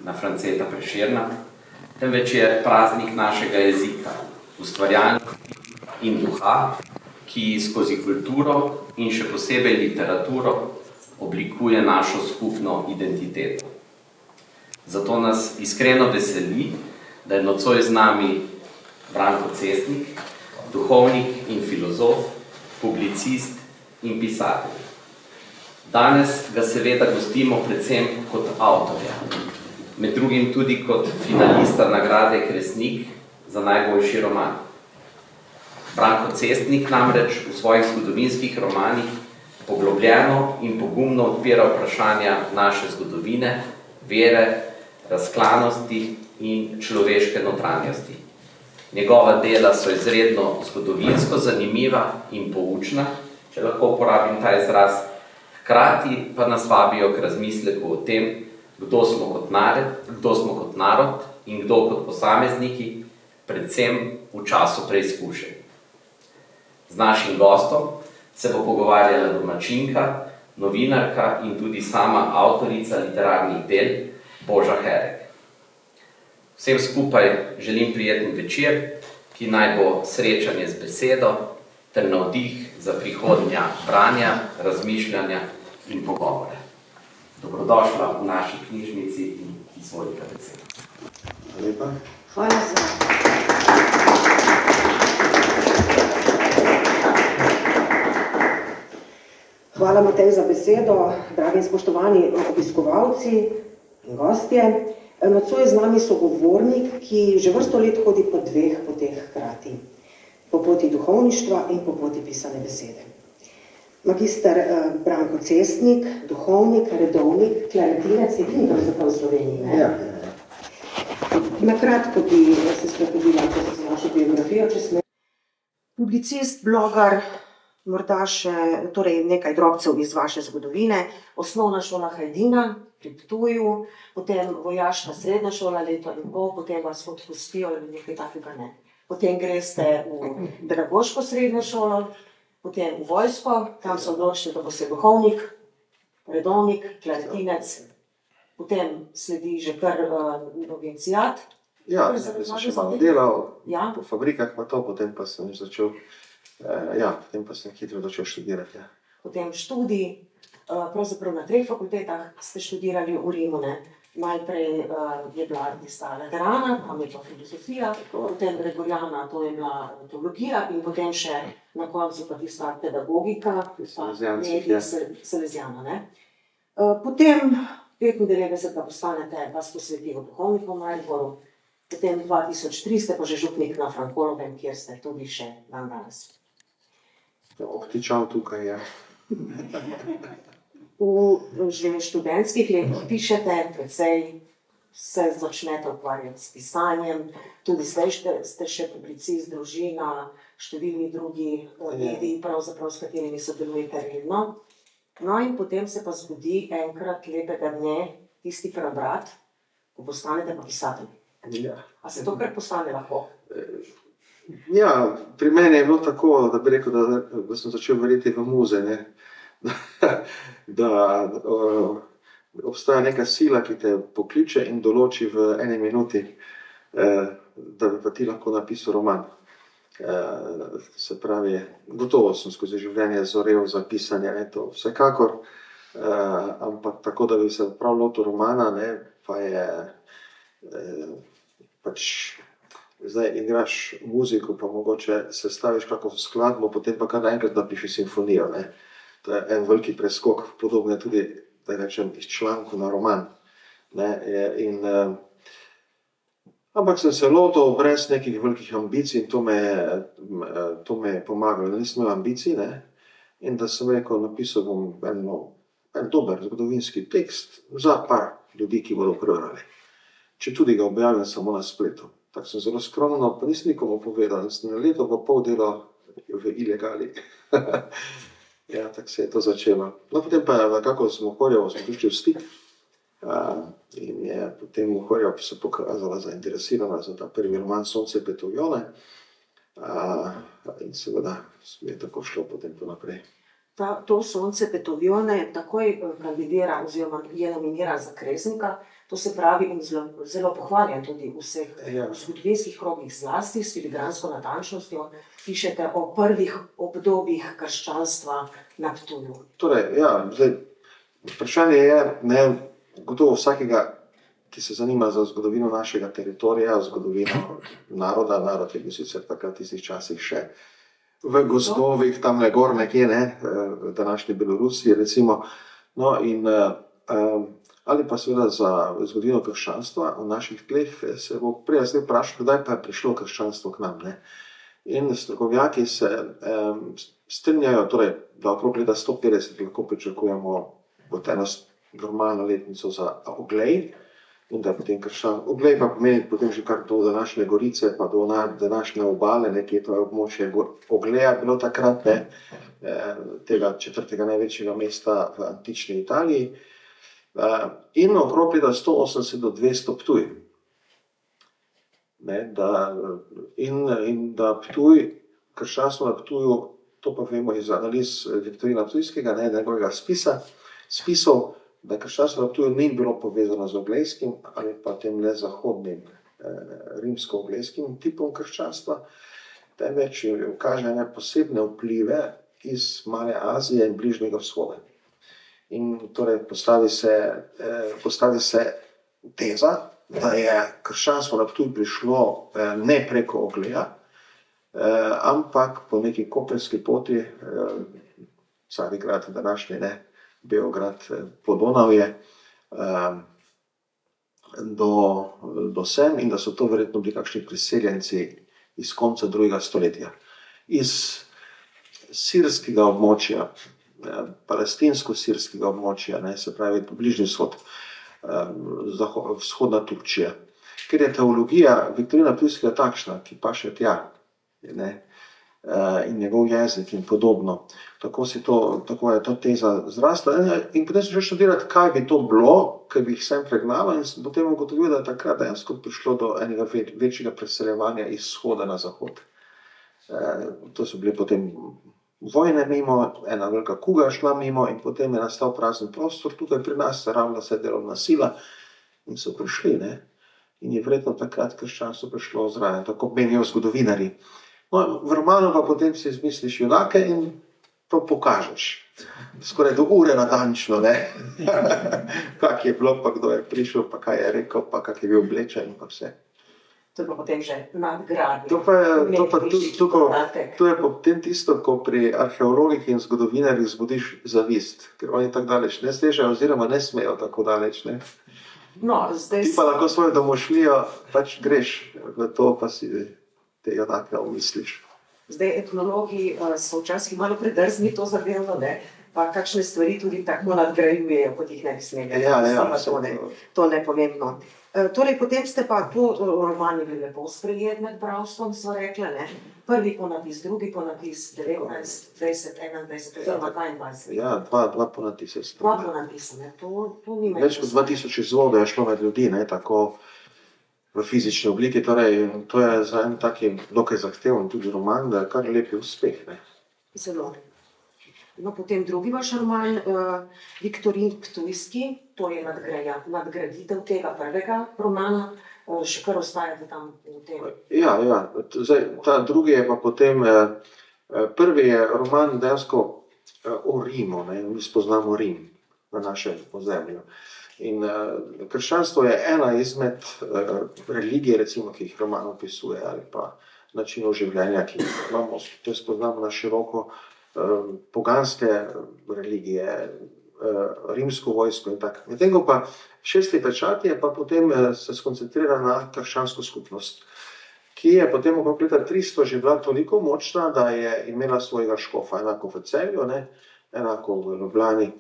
na Franceta Prešerna, temveč je praznik našega jezika, ustvarjalnosti in duha, ki skozi kulturo in še posebej literaturo oblikuje našo skupno identiteto. Zato nas iskreno veseli, da je nocoj z nami Branko Cestnik, duhovnik in filozof, publicist in pisatelj. Danes ga seveda gostimo predvsem kot avtorja, med drugim tudi kot finalista nagrade Kresnik za najboljši roman. Branko Cestnik namreč v svojih zgodovinskih romanih poglobljeno in pogumno odpira vprašanja naše zgodovine, vere, razklanosti in človeške notranjosti. Njegova dela so izredno zgodovinsko zanimiva in poučna, če lahko uporabim ta izraz, hkrati pa nas vabijo k razmisleku o tem, kdo smo kot narod in kdo kot posamezniki, predvsem v času preizkušenj. Z našim gostom se bo pogovarjala domačinka, novinarka in tudi sama avtorica literarnih del Boža Herek. Vsem skupaj želim prijeten večer, ki naj bo srečanje z besedo ter navdih za prihodnja branja, razmišljanja in pogovore. Dobrodošla v naši knjižnici in izvolite besedo. Hvala lepa. Hvala se. Hvala, Matej, za besedo, dragi in spoštovani obiskovalci in gostje. Nocoj z nami sogovornik, ki že vrsto let hodi po dveh poteh hkrati. Po poti duhovništva in po poti pisane besede. Magister Branko Cestnik, duhovnik, redovnik, kleritinec, edini pravzaprav v Sloveniji, ne? Ja. Nakratko bi se sprehodila z našo biografijo, če sme. Publicist, blogar, morda še nekaj drobcev iz vaše zgodovine. Osnovna šola Hajdina pri Ptuju, potem vojaška srednja šola leto in pol, potem vas odpustijo ali nekaj takega ne. Potem greste v pedagoško srednjo šolo, potem v vojsko, tam so odločili, da boste duhovnik, redovnik, kleritinec, potem sledi že kar novinciat. Ja, najprej sem še malo delal, Ja. po fabrikah pa to, potem pa sem hitro začel študirati. Ja. Potem študij, pravzaprav na 3 fakultetah ste študirali v Rimu, ne? Najprej je bila tista laterana, tam je bila filozofija, potem Gregoriana, to je bila teologija in potem še na koncu pa tista pedagogika, Salezijana, ne? Potem 95 postanete, vas posvetijo duhovnikom v Mariboru, potem 2003 ste pa že župnik na Frankolovem, kjer ste tudi še dan danes. Obtičal tukaj, ja. V že študentskih letih pišete, precej se začnete ukvarjati s pisanjem, tudi zdaj ste še publicist, družina, številni drugi mediji, pravzaprav s katerimi sodelujete redno. No in potem se pa zgodi enkrat lepega dne tisti preobrat, ko postanete pa pisatelj. Ja. A se to kar postane lahko? Ja, pri meni je bilo tako, da bi rekel, da sem začel verjeti v muze, ne? Da obstaja neka sila, ki te pokliče in določi v 1 minuti, da bi pa ti lahko napisal roman. Se pravi, gotovo sem skozi življenje zorel za pisanje, ne, to vsekakor, ampak tako, da bi se prav lotil romana, ne, pa je zdaj igraš muziko, pa mogoče sestaviš kako skladbo, potem pa kar naenkrat napišeš simfonijo, ne. To je en veliki preskok, podobno je tudi, da rečem, iz članku na roman, ne, ampak sem se lotil brez nekih velikih ambicij in to me je pomagalo, da nisem imel ambicij, ne, in da sem rekel, napisal bom en dober zgodovinski tekst za par ljudi, ki bodo prebrali. Če tudi ga objavim samo na spletu. Tako sem zelo skromno, pa nisem nikomu povedal, sem leto pa pol delal v ilegali. Ja, tako se je to začelo. No, potem pa nekako z Mohorjevo smo prišli v stik in je potem Mohorjeva se pokazala zainteresirana za ta prvi roman Sonce Petovjone in seveda je tako šlo potem to naprej. To Sonce Petovjone takoj kandidira oziroma je nominiran za Kresnika, To se pravi, in zelo pohvaljen tudi v vseh Ja. zgodovinskih krogih zlasti s filigransko natančnostjo, pišete o prvih obdobjih krščanstva na Ptuju. Torej, ja, zdaj, vprašanje je, ne, gotovo vsakega, ki se zanima za zgodovino našega teritorija, zgodovino naroda, narod je bil sicer takrat v tistih časih še v gozdovih, tam gor nekje, ne, v današnji Belorusiji recimo, no in ali pa seveda za zgodovino krščanstva v naših tleh se bo prej zdaj vprašal, kdaj pa je prišlo krščanstvo k nam, ne. In strokovnjaki se strinjajo, torej, da okrog leta 150 lahko pričakujemo kot eno normalno letnico za oglej, in da je potem oglej pa pomeni potem že kar do današnje Gorice, pa do današnje obale, nekje to je območje Ogleja bilo takrat, ne, tega četrtega največjega mesta v antični Italiji, in okrog leta 180 do 200 Ptuj. Ne, in da Ptuj, krščanstvo na Ptuju, to pa vemo iz analiz Viktorina Ptujskega, ne, njegovega spisov, da krščanstvo na Ptuju ni bilo povezano z oglejskim ali pa tem nezahodnim rimsko-oglejskim tipom krščanstva, temveč kaže ene posebne vplive iz Male Azije in Bližnjega vzhoda. In torej postavi se teza, da je krščanstvo na Ptuj prišlo ne preko Ogleja, ampak po neki kopenski poti, Carigrad, današnji, ne, Beograd, Podonavje, do sem, in da so to verjetno bili kakšni priseljenci iz konca 2. stoletja. Iz sirskega območja, palestinsko-sirskega območja, ne, se pravi Bližnji vzhod, vzhodna Turčija. Ker je teologija Viktorina Ptujskega takšna, ki paše tja, ne, in njegov jezik in podobno. Tako je ta teza zrasla. In potem sem šel študirati, kaj bi to bilo, kaj bi jih sem pregnala, in potem ugotovil, da je takrat dejansko prišlo do enega večjega preseljevanja iz vzhoda na zahod. To so bile potem vojne mimo, ena velika kuga šla mimo in potem je nastal prazen prostor, tukaj pri nas ravno se delovna sila in so prišli, ne. In je verjetno takrat krščanstvo prišlo zraven, tako menijo zgodovinarji. No, v romanu pa potem si izmisliš junake in to pokažeš. Skoraj do ure natančno, ne. Kak je bilo, pa kdo je prišel, pa kaj je rekel, pa kak je bil oblečen in pa vse. To je pa potem že nadgradnja. To je potem tisto, ko pri arheologih in zgodovinarjih vzbudiš zavist, ker oni tako daleč ne sežejo oziroma ne smejo tako daleč, ne. No, zdaj Ti pa lahko svojo domošljijo, pač greš v to, pa si te junake omisliš. Zdaj, etnologi so včasih malo predrzni to zadevo, ne, pa kakšne stvari tudi tako nadgrajujejo, kot jih ne bi smeli. Ja, to nepomembno. Torej, potem ste pa to roman je bil lepo sprejet med bralstvom, so rekle, ne? Prvi ponapis, drugi ponapis, 19, 20, 21, oziroma 22. Ja, dva ponapisa. Dva ponapisa, ne? To ni Več kot 2000 izvodov je šlo med ljudi, ne, tako v fizični obliki, torej to je za en taki dokaj zahteven tudi roman, da je kar lepi uspeh, ne. Zelo. No, potem drugi vaš roman, Viktorin Ptujski, to je nadgraditev tega prvega romana, še kar ostajate tam v tem. Ja, zdaj, ta drugi je pa potem, prvi je roman dejansko o Rimu, ne, mi spoznamo Rim na našem ozemlju. In krščanstvo je ena izmed religij, recimo, ki jih roman opisuje, ali pa načinov življenja, ki jih imamo, to spoznamo na široko, poganske religije, rimsko vojsko in tako. Medtem ko pa Šesti pečat je pa potem se skoncentrira na krščansko skupnost, ki je potem okrog leta 300 že bila toliko močna, da je imela svojega škofa, enako v Celju, ne, enako v Ljubljani.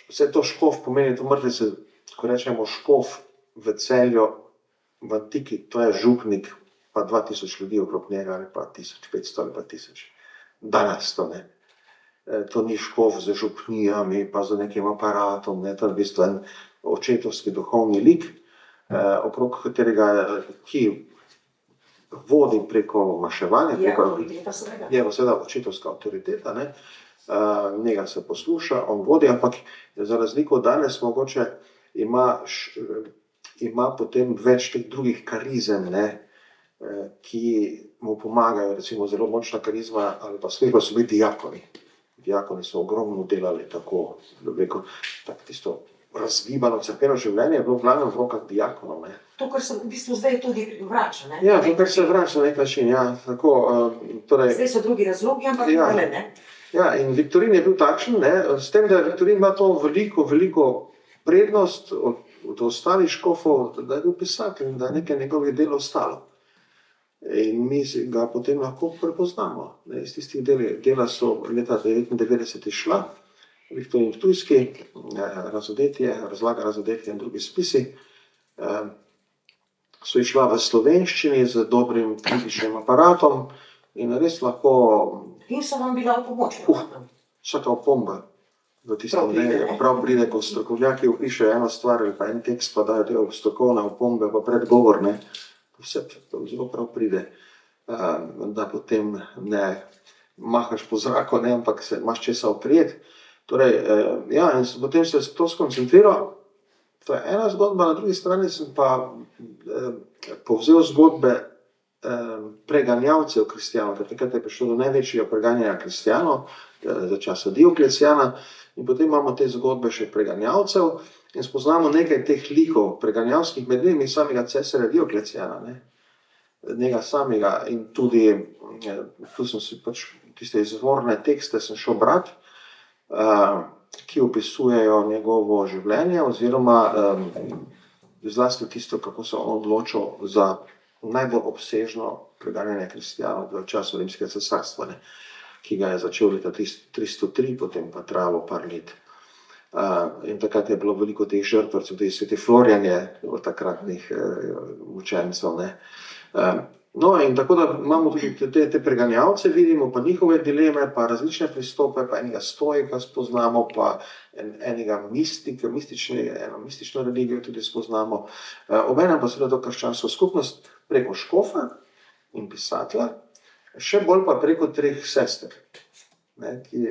Vse to škof pomeni, to morate se, ko rečemo škof v Celju, v antiki, to je župnik, pa 2000 ljudi okrog njega, ali pa 1500 ali pa 1000. Danes to ne. To ni škof z župnijami, pa z nekim aparatom, ne, to je v bistvu en očetovski duhovni lik, okrog katerega, ki vodi preko maševanja, je seveda očetovska avtoriteta, ne, njega se posluša, on vodi, ampak za razliko od danes mogoče ima potem več teh drugih karizem, ne, ki mu pomagajo, recimo zelo močna karizma ali pa služba so bili diakoni. Diakoni so ogromno delali tako, da bi rekel, tako tisto razgibano cerkveno življenje je bilo v glavnem v rokah diakonov, ne. To, kar se v bistvu zdaj tudi vrača, ne? Ja, to, kar se vrača na nek način, ja, tako, torej. Zdaj so drugi razlogi, ampak Ja. ne. Ja, in Viktorin je bil takšen, ne, s tem, da Viktorin ima to veliko prednost od ostalih škofov, da je bil pisatelj in da je nekaj njegovih del ostalo. In mi ga potem lahko prepoznamo. Ne, iz tistih dela so leta 1999 išla, Viktorin Ptujski, razlaga razodetje in drugi spisi, so išla v slovenščini z dobrim kritičnim aparatom in res lahko In so vam bila v pomoč. vsaka opomba v tistem Prav pride, delu, ne? prav pride, ko strokovnjaki opišejo eno stvar ali pa en tekst, pa dajo te strokovne opombe, pa predgovor, ne. Vse to zelo prav pride, da potem ne mahaš po zraku, ne, ampak se imaš česa oprijeti. Torej, ja, in potem se to skoncentriral. To je ena zgodba, na drugi strani sem pa povzel zgodbe preganjavcev kristjanov, ker takrat je prišlo do največjega preganjanja kristjanov za časa Dioklecijana in potem imamo te zgodbe še preganjavcev in spoznamo nekaj teh likov preganjavskih, med njimi samega cesarja Dioklecijana, ne. Njega samega in tudi, tu sem si pač tiste izvorne tekste sem šel brat, ki opisujejo njegovo življenje oziroma zlasti tisto, kako se on odločil za najbolj obsežno preganjanje kristjanov v času Rimskega cesarstva, ne, ki ga je začel leta 303, potem pa trajalo par let. In takrat je bilo veliko teh žrtev, tudi sveti Florjan je od takratnih učencev, ne. No, in tako da imamo tudi te preganjavce, vidimo pa njihove dileme, pa različne pristope, pa enega stoika spoznamo, pa enega mistika, eno mistično religijo tudi spoznamo. Obenem pa seveda to krščansko skupnost preko škofa in pisatelja, še bolj pa preko treh sester, ne, ki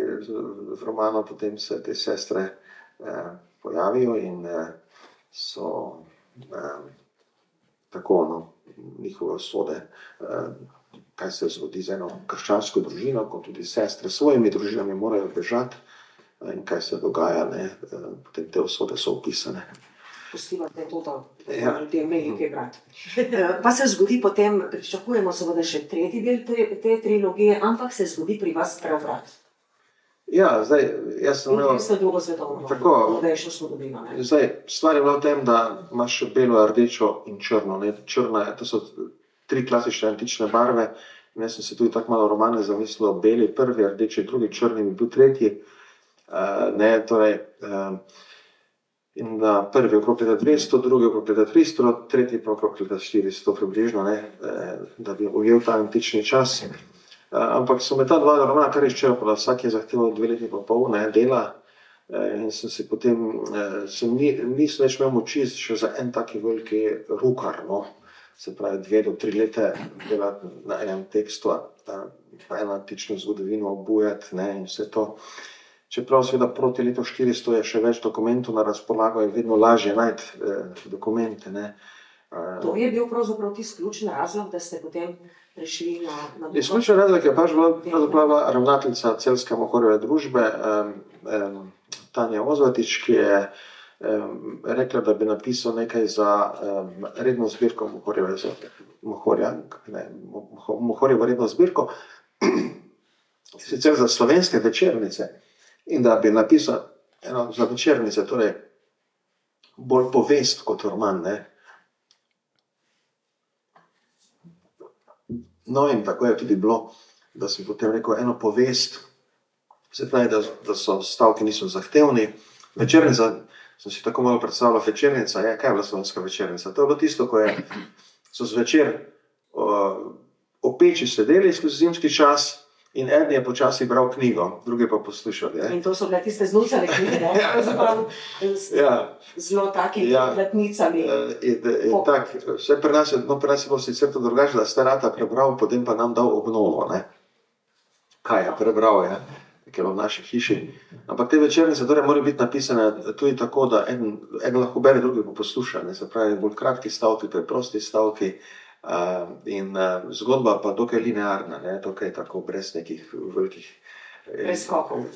v romanu potem se te sestre pojavijo in so tako, no, njihove usode, kaj se zgodi z eno krščansko družino, kot tudi sestre s svojimi družinami morajo bežati in kaj se dogaja, ne, potem te usode so opisane. Pustiva te to, Ja. te imeli kaj brati. Pa se zgodi potem, pričakujemo seveda še tretji del te trilogije, ampak se zgodi pri vas preobrat. Ja, zdaj, jaz sem In imel, ste drugo svetovno Tako. vojno, novejšo zgodovino, ne. zdaj, stvar je bila v tem, da imaš belo, rdečo in črno, ne, črna je, to so tri klasične antične barve, in jaz sem se tudi tako malo romane zamislil, beli prvi, rdeči drugi, črni bi bil tretji, ne, torej, in da prvi okrog leta 200, drugi okrog leta 300, tretji pa okrog leta 400 približno, ne, da bi ujel ta antični čas. Ampak so me ta dva romana kar izčrpala, vsak je zahteval 2 leti pa pol, ne, dela, in sem si potem, nisem več imel moči še za en taki veliki rukar, no, se pravi 2 do 3 leta delati na enem tekstu, pa eno antično zgodovino obujati, ne, in vse to. Čeprav seveda proti letu 400 je še več dokumentov na razpolago, je vedno lažje najti dokumente, ne. To je bil pravzaprav tisti ključni razlog, da ste potem prišli na Izključen razlog je pač bila ravnateljica Celjske Mohorjeve družbe, Tanja Ozvatič, ki je rekla, da bi napisal nekaj za redno zbirko Mohorjevo redno zbirko, sicer za slovenske večernice, in da bi napisal eno za večernice, torej bolj povest kot roman, ne. No, in tako je tudi bilo, da sem potem rekel eno povest, se pravi, da so stavki niso zahtevni. Večernica, sem si tako malo predstavljal, večernica, kaj je bila slovenska večernica? To je bilo tisto, ko so zvečer ob peči sedeli skozi zimski čas in eden je počasi bral knjigo, drugi pa poslušali. In to so bile tiste znucane knjige, ne? Pravzaprav zelo taki platnicami. In tak, vse pri nas je bilo sicer to drugače, da sta rata prebral, potem pa nam dal obnovo, ne. Kaj je prebral, ja. ki je v naši hiši. Ampak te večernice torej morajo biti napisane tudi tako, da en lahko bere, drugi pa posluša, ne, se pravi, bolj kratki stavki, preprosti stavki, in zgodba pa dokaj linearna, ne, dokaj tako brez nekih velikih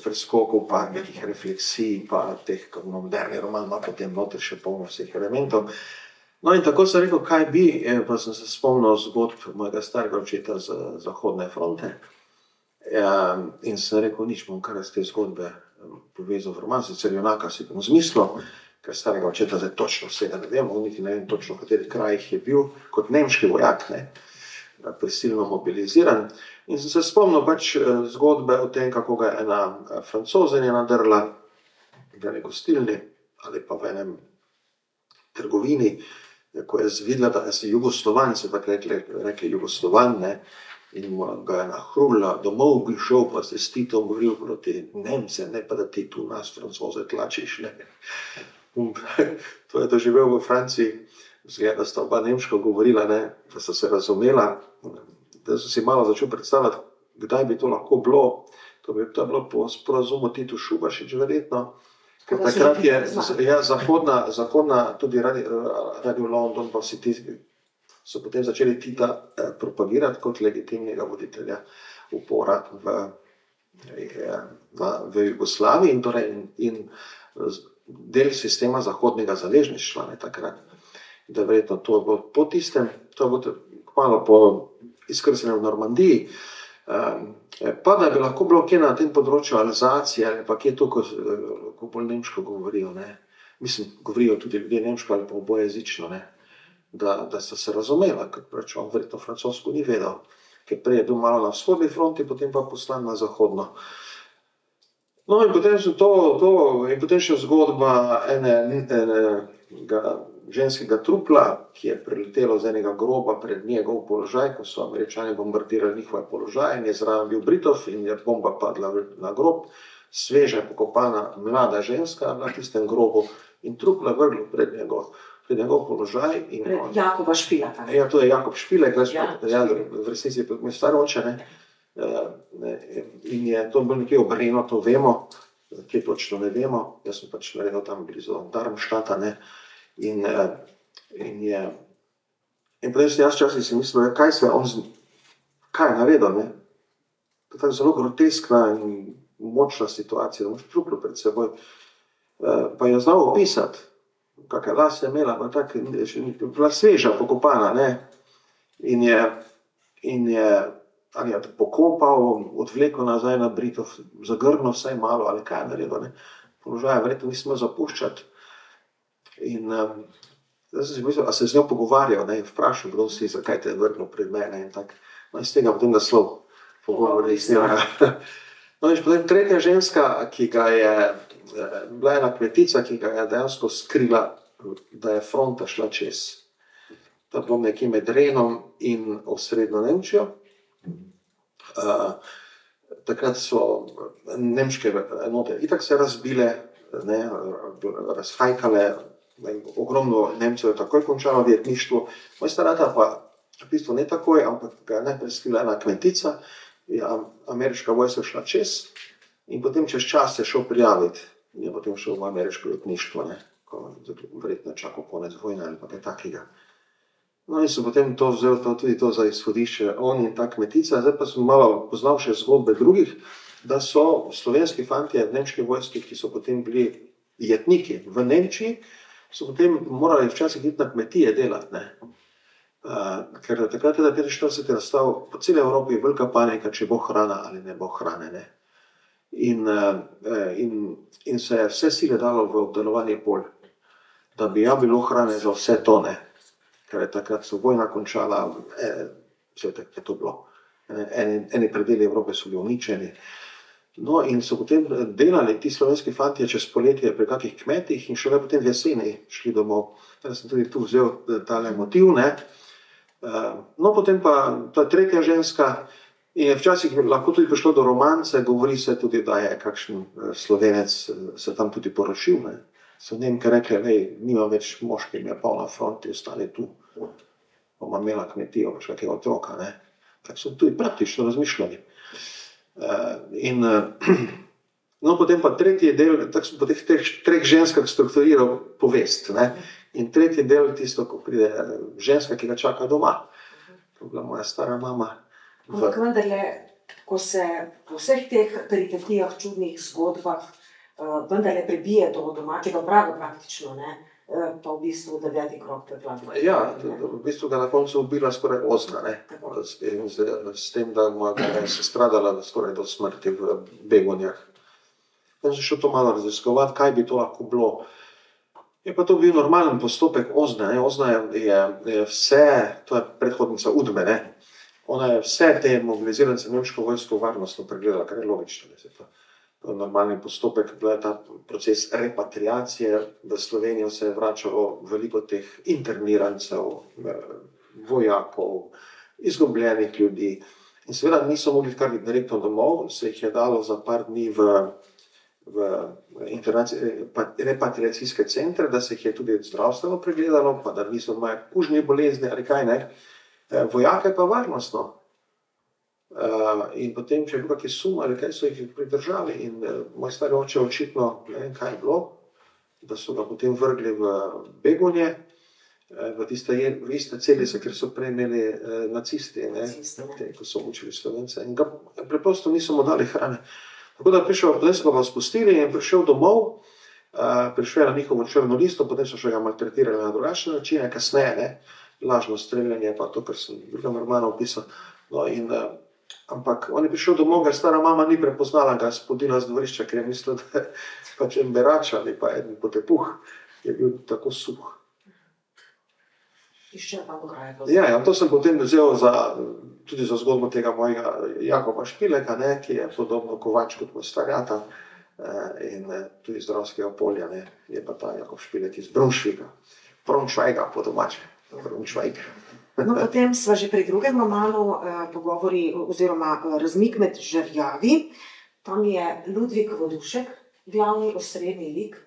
preskokov, pa nekih refleksij, pa teh, kot moderni roman ima potem noter še polno vseh elementov. No in tako sem rekel, kaj bi, pa sem se spomnil zgodb mojega starega očeta z Zahodne fronte. In sem rekel, nič bom kar iz te zgodbe povezal v roman, sicer junaka si bom zmislil, ker starega očeta zdaj točno vsega ne vem, niti ne vem točno, v katerih krajih je bil kot nemški vojak, ne, prisilno mobiliziran. In sem se spomnil pač zgodbe o tem, kako ga je ena Francozenja nadrla v eni gostilni ali pa v enem trgovini, ko je videla, da je Jugoslovan, se tako rekli Jugoslovan, ne, in ga je nahrula, domov bi šel, pa se s Titom boril proti Nemcem, ne pa da ti tu nas Francoze tlačiš, ne. To je doživel v Franciji, zgleda, da sta oba nemško govorila, ne, da sta se razumela, da sem si malo začel predstavljati, kdaj bi to lahko bilo. To bi bilo po sporazumu Tito Šubašič verjetno, ker takrat je zahodna tudi Radio London, pa vsi ti so potem začeli Tita propagirati kot legitimnega voditelja upora v Jugoslaviji in del sistema zahodnega zaležništva, ne, takrat. Da verjetno to je bilo po tistem, to je bilo kmalu po izkrcanju v Normandiji, pa da bi lahko bilo kje na tem področju Alzacije ali pa kje to, ko bolj nemško govorijo, ne. Mislim, govorijo tudi ljudje nemško ali pa obojezično, ne. Da sta se razumela, ker pač on verjetno francosko ni vedel, ker prej je bil malo na vzhodni fronti, potem pa poslan na zahodno. No in potem so in potem še zgodba enega ženskega trupla, ki je priletelo z enega groba pred njegov položaj, ko so Američani bombardirali njihove položaje in je zraven bil Britov in je bomba padla na grob, sveže pokopana mlada ženska na tistem grobu in trupla vrglo pred njegov položaj. Pred Jakoba Špilaka. Ja, to je Jakob Špilek, v resnici je moj star oče, ne. In je to bilo nekje ob Renu, to vemo, kje točno ne vemo, jaz sem pač naredil tam blizu Darmstadta, ne. In potem sem jaz včasih si mislil, kaj je naredil, ne. To je tako zelo groteskna in močna situacija, da imaš truplo pred seboj. Pa je znal opisati, kakšne lase je imela, pa tako, bila sveža, pokopana, ne. In je ali je pokopal, odvlekel nazaj na Britov, zagrnil vsaj malo, ali kaj je naredil, ne. Položaja verjetno ni smel zapuščati. In zdaj sem si mislil, a se z njo pogovarjal, ne, in vprašal, kdo si, zakaj te je vrgnil pred mene in tako. No, iz tega potem naslov pogovori z njo. No, in potem tretja ženska, ki ga je, bila ena kmetica, ki ga je dejansko skrila, da je fronta šla čez. To je bilo nekje med Renom in osrednjo Nemčijo. Takrat so nemške enote itak se razbile, ne, razhajkale, ogromno Nemcev je takoj končalo jetništvo. Moj starata pa v bistvu ne takoj, ampak ga je najprej skrila ena kmetica, je ameriška vojska šla čez in potem čez čas se šel prijaviti in je potem šel v ameriško jetništvo, ne, ko verjetno čakal konec vojne ali pa kaj takega. No in so potem to vzel tudi to za izhodišče, on in ta kmetica. Zdaj pa sem malo poznal še zgodbe drugih, da so slovenski fantje v nemški vojski, ki so potem bili jetniki v Nemčiji, so potem morali včasih iti na kmetije delati, ne. Ker takrat je 45 nastal po celi Evropi velika panika, če bo hrana ali ne bo hrane, ne. In se je vse sile dalo v obdelovanje polj, da bi ja bilo hrane za vse to, ne. Ker je takrat so vojna končala, vse tako je to bilo. Eni predeli Evrope so bili uničeni. No in so potem delali ti slovenski fantje čez poletje pri kakih kmetih in šele potem v jeseni šli domov. Jaz sem tudi tu vzel tale motiv, ne. No potem pa ta tretja ženska in je včasih lahko tudi prišlo do romance, govori se tudi, da je kakšen Slovenec se tam tudi poročil, ne. So Nemke rekli, nima več moških, je polna fronti, ostali tu. Boma imela kmetijo, pač kakega otroka, ne. Tako so tudi praktično razmišljali. No, potem pa tretji del, tako sem po teh treh ženskah strukturiral povest. Ne? In tretji del, tisto, ko pride ženska, ki ga čaka doma. To je bila moja stara mama. Ampak vendarle, ko se po vseh teh peripetijah, čudnih zgodbah, vendarle prebije do domačega praga praktično, ne? Pa v bistvu 9. krog preplavlja. Ja, v bistvu ga na koncu ubila skoraj Ozna, ne? S tem, da mu je stradala skoraj do smrti v Begonjah. Potem sem šel to malo raziskovati, kaj bi to lahko bilo. Je pa to bil normalen postopek Ozne. Ne? Ozna je vse, to je predhodnica Udme, ne? Ona je vse te mobilizirance nemško vojsko varnostno pregledala, kar je logično. To je normalni postopek, bil je ta proces repatriacije. V Slovenijo se je vračalo veliko teh internirancev, vojakov, izgubljenih ljudi. In seveda niso mogli kar direktno domov, se jih je dalo za par dni v repatriacijske centre, da se jih je tudi zdravstveno pregledalo, pa da niso imeli kužne bolezni ali kaj ne. Vojake pa varnostno. In potem, če je bil kakšen sum ali kaj, so jih pridržali. In moj stari oče očitno, ne vem kaj je bilo, da so ga potem vrgli v Begonje, v iste celice, ker so prej imeli nacisti, ne, ko so učili Slovence. In ga preprosto niso mu dali hrane. Tako da je prišel, potem so ga spustili in prišel domov, prišel je na njihovo črno listo, potem so še ga maltretirali na drugačne načine, kasneje, ne, lažno streljanje, pa to, kar sem v drugem romanu opisal. No, in ampak on je prišel domov, ga stara mama ni prepoznala, ga je spodila z dvorišča, ker je mislila, da je pač en berač ali pa eden potepuh, je bil tako suh. Ja, to sem potem vzel tudi za zgodbo tega mojega Jakoba Špileka, ne, ki je podobno Kovač kot moj star ata, in tudi iz Dravskega polja, ne, je pa ta Jakob Špilek iz Braunschweiga po domače. Braunschweig. No, potem sva že pri drugem romanu pogovori oziroma Razmik med žerjavi. Tam je Ludvik Vodušek, glavni osrednji lik.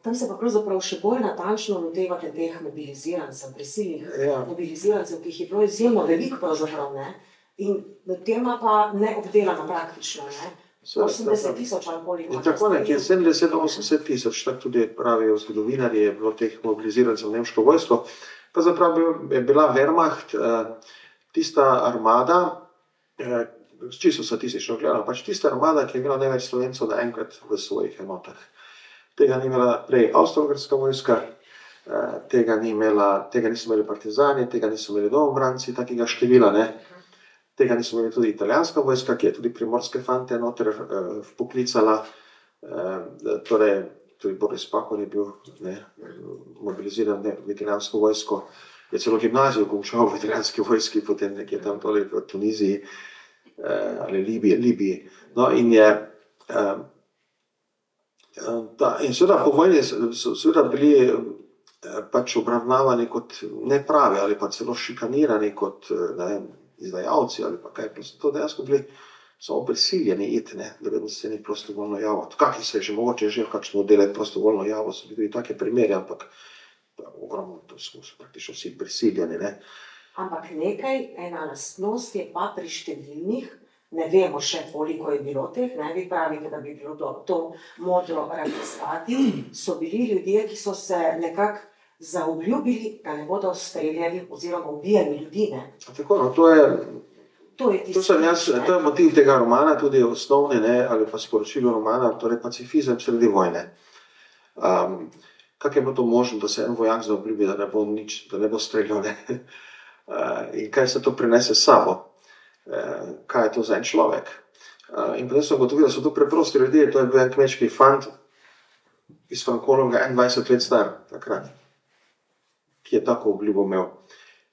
Tam se pa pravzaprav še bolj natančno lotevate teh mobilizirancev, prisilnih mobilizirancev, ki jih je bilo izjemno veliko pravzaprav, ne? In tema pa neobdelana praktično, ne? 80,000 ali koliko. Tako nekje 70-80 000, tako tudi pravijo zgodovinarji, je bilo teh mobilizirancev v nemško vojsko. Pravzaprav je bila Wehrmacht, tista armada, čisto statistično gledano, pač tista armada, ki je imela največ Slovencev naenkrat v svojih enotah. Tega ni imela prej Avstro-Ogrska vojska, tega niso imeli partizani, tega niso imeli domobranci takega števila, ne. Tega niso imeli tudi italijanska vojska, ki je tudi primorske fante noter vpoklicala, torej tudi Boris Pahor je bil, ne, mobiliziran v italijansko vojsko, je celo gimnazijo končal v italijanski vojski, potem nekje tam tole v Tuniziji ali Libiji. No, in je in seveda po vojni so seveda bili pač obravnavani kot nepravi ali pa celo šikanirani kot, ne vem, izdajalci ali pa kaj, to dejansko bili samo prisiljeni iti, ne, da se ni prostovoljno javil. Kakšni se je že mogoče že kakšno oddelek prostovoljno javil, so bili tudi take primere, ampak ogromno, to smo praktično vsi prisiljeni, ne. Ampak ena lastnost je pa pri številnih, ne vemo še koliko je bilo teh, ne, vi pravite, da bi bilo to modro raziskati, so bili ljudje, ki so se nekako zaobljubili, da ne bodo streljali oziroma ubijali ljudi, ne. Tako, no, to je motiv tega romana, tudi osnovni, ne, ali pa sporočilo romana, torej pacifizem sredi vojne. Kako je bilo to možno, da se en vojak zaobljubi, da ne bo streljal, ne? In kaj se to prinese s sabo? Kaj je to za en človek? In potem sem ugotovil, da so to preprosti ljudje, to je bil en kmečki fant iz Frankolovga, 21 let star takrat, ki je tako obljubo imel.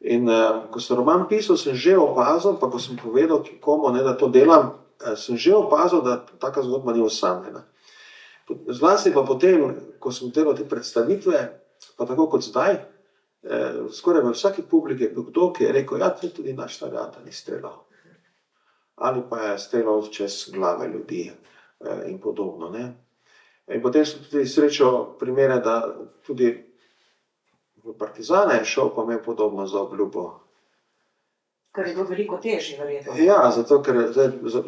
In ko sem roman pisal, sem že opazil, pa ko sem povedal komu, ne, da to delam, sem že opazil, da taka zgodba ni osamljena. Zlasti pa potem, ko sem delal te predstavitve, pa tako kot zdaj, skoraj v vsaki publiki je bil kdo, ki je rekel, ja, tudi naš stari ata ni streljal. Ali pa je streljal čez glave ljudi in podobno, ne. In potem sem tudi srečal primere, da tudi v partizane je šel, pa imel podobno zaobljubo. Ker je bilo veliko težje, verjetno. Ja, zato ker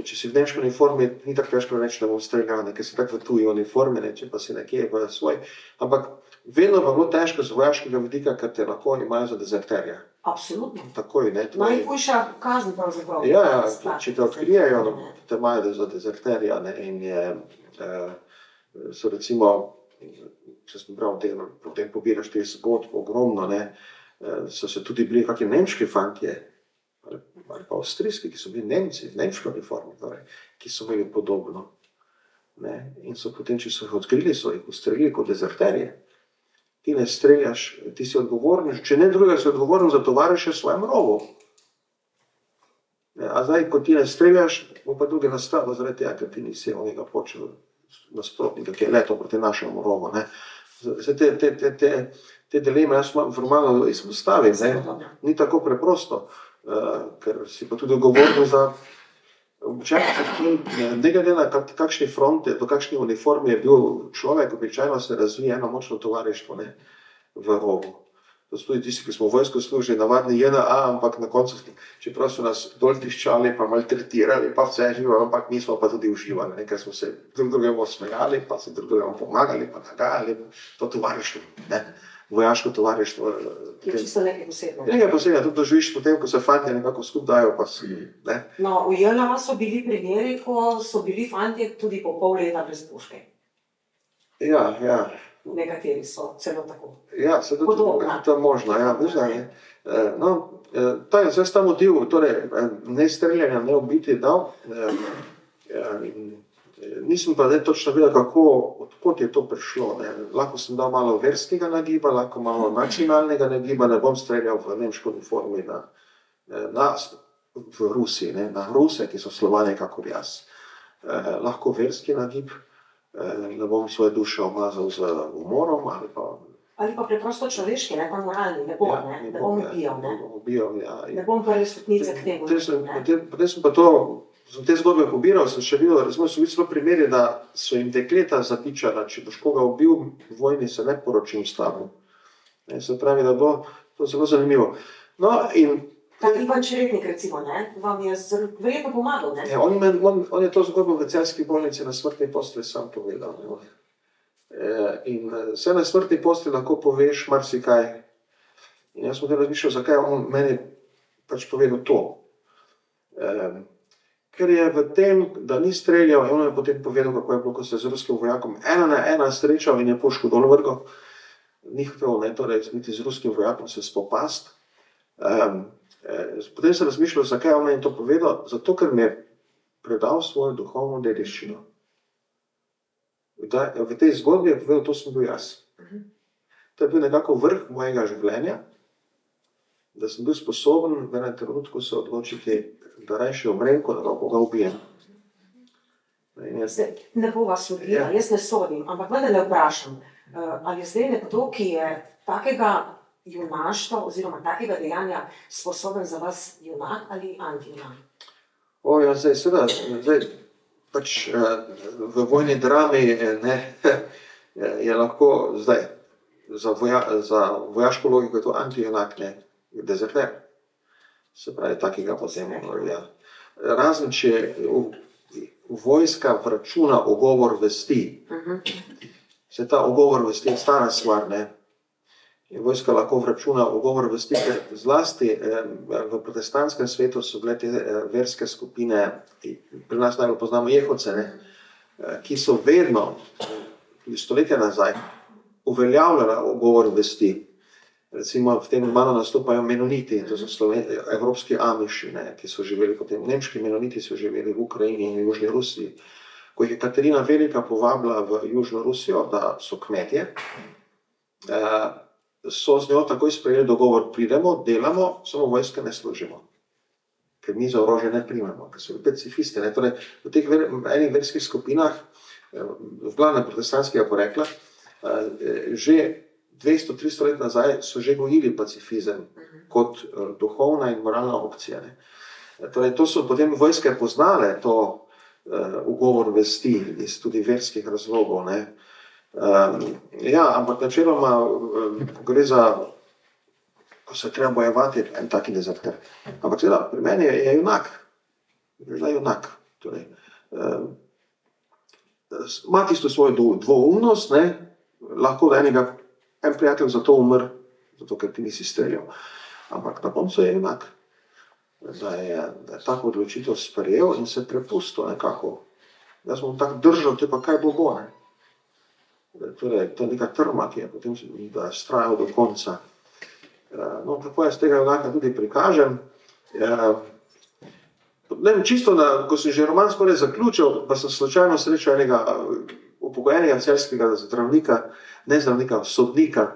če si v nemški uniformi, ni tako težko reči, da bom streljal, ker si tako v tuji uniformi, če pa si nekje v svoj. Ampak vedno pa bilo težko z vojaškega vidika, ker te lahko imajo za dezerterja. Absolutno. Takoj, ne. Najhujša kazen pravzaprav. Ja, če te odkrijejo, te imajo za dezerterja, ne, in so recimo, če sem bral, potem pobiraš teh zgodb ogromno, ne, so se tudi bili kakšni nemški fantje, ali pa avstrijski, ki so bili Nemci, v nemški uniformi, torej, ki so imeli podobno. Ne, in so potem, če so jih odkrili, so jih ustrelili kot dezerterje. Ti ne streljaš, ti si odgovoren, če ne drugega si odgovoren za tovariše v svojem rovu. Ne, a zdaj, ko ti ne streljaš, bo pa drugi nastalo zaradi tega, ker ti nisi onega počel nasprotnika, ki je letel proti našemu rovu. Ne. Te dileme jaz formalno izpostavim, ne, ni tako preprosto, ker si pa tudi odgovoren za ne glede na kakšni fronti, do kakšni uniformi je bil človek, običajno se razvije eno močno tovarištvo, ne, v rovu. To so tudi tisti, ki smo v vojsku služili, navadni JNA, ampak na koncu, čeprav so nas dol tiščali, pa maltretirali, pa vse živo, ampak mi smo pa tudi uživali, ne, ker smo se drug drugemu smejali, pa se drug drugemu pomagali, pa nagajali, to tovarištvo, ne. Vojaško tovarištvo. Je čisto nekaj posebno. Nekaj posebno, tudi doživiš potem, ko se fantje nekako skupaj dajo, pa si, ne. No, v JNA so bili primeri, ko so bili fantje tudi po pol leta brez puške. Ja. Nekateri so celo tako. Ja, se tudi to možno, ja, veš, da je. No, ta motiv, torej, ne streljanja, ne ubiti dal, nisem pa zdaj točno vedel, odkot je to prišlo, ne. Lahko sem dal malo verskega nagiba, lahko malo nacionalnega nagiba, ne bom streljal v nemško uniformi na v Rusiji, ne, na Ruse, ki so Slovani kakor jaz. Lahko verski nagib, ne bom svoje duše omazal z umorom ali pa preprosto človeški, ne pa moralni, ne bom ubijal, ne. Ja. Ne bom prve stopnice k temu. Potem sem pa te zgodbe pobiral, sem še videl, razumel, so bili celo primeri, da so jim dekleta zapičala, če boš koga ubil v vojni, se ne poročim s tabo. Se pravi, da bo to zelo zanimivo. No, in Tak Ivan Čeretnik, recimo, ne, vam je verjetno pomagal, ne? On je to zgodbo v celjski bolnici na smrtni postelji sam povedal. In vse na smrtni postelji lahko poveš marsikaj. In jaz sem potem razmišljal, zakaj on meni pač povedal to. Ker je v tem, da ni streljal, on je potem povedal, kako je bilo, ko se z ruskim vojakom ena na ena srečal in je puško dol vrgel. Ni hotel, ne, torej, niti z ruskim vojakom se spopast. Potem sem razmišljal, zakaj on meni to povedal, zato ker mi je predal svojo duhovno dediščino. V tej zgodbi je povedal, to sem bil jaz. To je bil nekako vrh mojega življenja, da sem bil sposoben v enem trenutku se odločiti, da rajši umrem, kot da koga ubijem. Ne bo vas sodila, jaz ne sodim, ampak vendar ne vprašam, ali je zdaj nekdo, ki je takega junaštva oziroma takega dejanja sposoben za vas junak ali antijunak? Ja, zdaj, pač v vojni drami je lahko zdaj, za vojaško logiko je to antijunak, ne, dezerter. Se pravi, takega potem, ja. Razen, če vojska vračuna ugovor vesti. Se ta ugovor vesti je stara stvar, ne. In vojska lahko vračuna ugovor vesti, ker zlasti v protestantskem svetu so bile te verske skupine, pri nas najbolj poznamo Jehovce, ne, ki so vedno, stoletja nazaj, uveljavljala ugovor vesti. Recimo v tem malo nastopajo menoniti, to so evropski amiši, ne, ki so živeli potem, nemški menoniti so živeli v Ukrajini in v Južni Rusiji. Ko jih je Katarina Velika povabila v Južno Rusijo, da so kmetje, so z njo takoj sprejeli dogovor, pridemo, delamo, samo vojske ne služimo. Ker mi za orožje ne primemo, ker so pacifisti, ne. Torej, v teh enih verskih skupinah, v glavnem protestantskega porekla, že 200-300 let nazaj so že gojili pacifizem kot duhovna in moralna opcija, ne. Torej, to so potem vojske poznale, to ugovor vesti iz tudi verskih razlogov, ne. Ja, ampak načeloma gre za pa se treba bojevati, en taki dezerter. Ampak seveda, pri meni je junak. Je junak. Torej, ima tisto svojo dvoumnost, ne? Lahko da en prijatelj zato umr, zato ker ti nisi streljal. Ampak na koncu je junak. Da je tako odločitev sprejel in se prepustil nekako. Jaz bom tako držal, te pa kaj bo, ne? Torej, to je neka trma, ki je potem strajal do konca. No, tako jaz tega junaka tudi prikažem. Čisto, ko sem že roman skoraj zaključil, pa sem slučajno srečal enega upokojenega celjskega zdravnika, ne zdravnika, sodnika.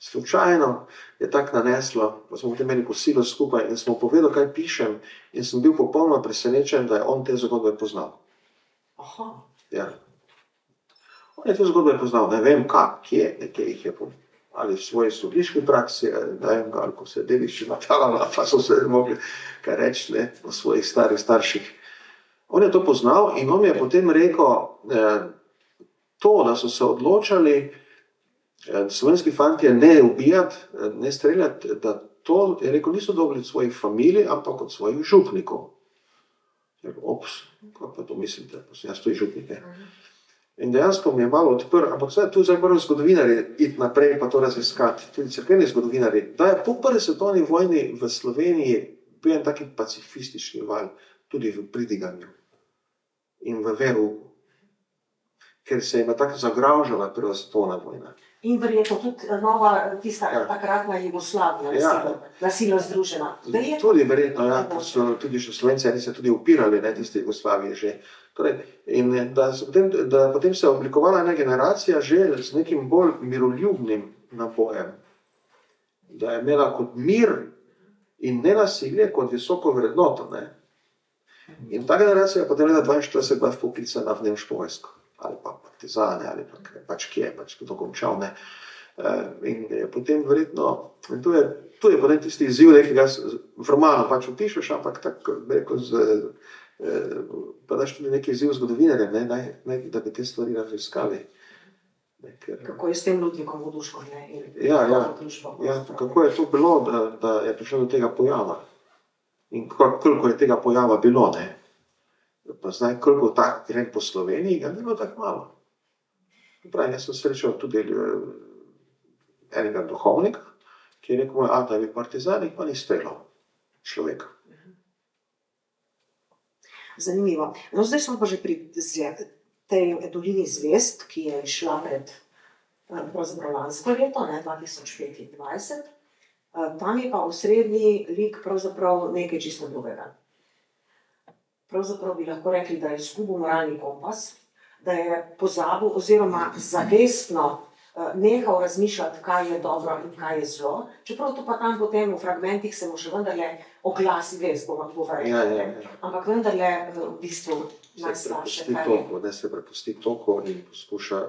Slučajno je tako naneslo, pa smo potem imeli kosilo skupaj in smo povedali, kaj pišem, in sem bil popolnoma presenečen, da je on te zgodbe poznal. Aha. Ja. On je te zgodbe poznal, ne vem kje, nekje jih je ali v svoji sodniški praksi, ali ko se je dediščina talala, pa so se mogli kaj reči, ne, o svojih starših. On je to poznal in on mi je potem rekel, to, da so se odločali slovenski fantje ne ubijati, ne streljati, da to, je rekel, niso dobili od svojih familij, ampak od svojih župnikov. Ops, kako pa to mislite, jaz to je župnik, ne. In dejansko mi je malo odprl, ampak tu zdaj morajo zgodovinarji iti naprej pa to raziskati, tudi cerkveni zgodovinarji, da je po prvi svetovni vojni v Sloveniji bil en taki pacifistični val, tudi v pridiganju in v verouku, ker se je tako zagražala prva svetovna vojna. In verjetno tudi nova, tista takratna Jugoslavija, nasilno združena. Tudi verjetno, ja, so tudi še Slovenci se tudi upirali, ne, tiste Jugoslavije že. Torej, in da potem se je oblikovala ena generacija že z nekim bolj miroljubnim napojem. Da je imela kot mir in nenasilje kot visoko vrednoto, ne. In ta generacija je potem leta 1942 bila vpoklicana v nemško vojsko. Ali pa partizane, ali pač kje, pač kdo končal, ne. In je potem verjetno, in tu je potem tisti izziv, ki ga v romanu pač opišeš, ampak tako, rekel, pa daš tudi neki izziv zgodovinarjem, ne, da bi te stvari raziskali. Kako je s tem Ludvikom Voduškom, ne? Ja, kako je to bilo, da je prišlo do tega pojava. In koliko je tega pojava bilo, ne. Pa zdaj, koliko tak gre po Sloveniji, ga ni bilo tako malo. Pravim, jaz sem srečal tudi enega duhovnika, ki je rekel, moj ata je bil partizanik, pa ni streljal človeka. Zanimivo. No, zdaj smo pa že pri tej dolini zvezd, ki je šla pred pravzaprav lansko leto, ne, 2025. Tam je pa osrednji lik pravzaprav nekaj čisto drugega. Pravzaprav bi lahko rekli, da je izgubil moralni kompas, da je pozabil oziroma zavestno nehal razmišljati, kaj je dobro in kaj je zlo, čeprav to pa tam potem v fragmentih se mu še vendarle oglasi vest, bomo povedali. Ampak vendarle v bistvu najslabše, kaj je. Da se prepusti toku in poskuša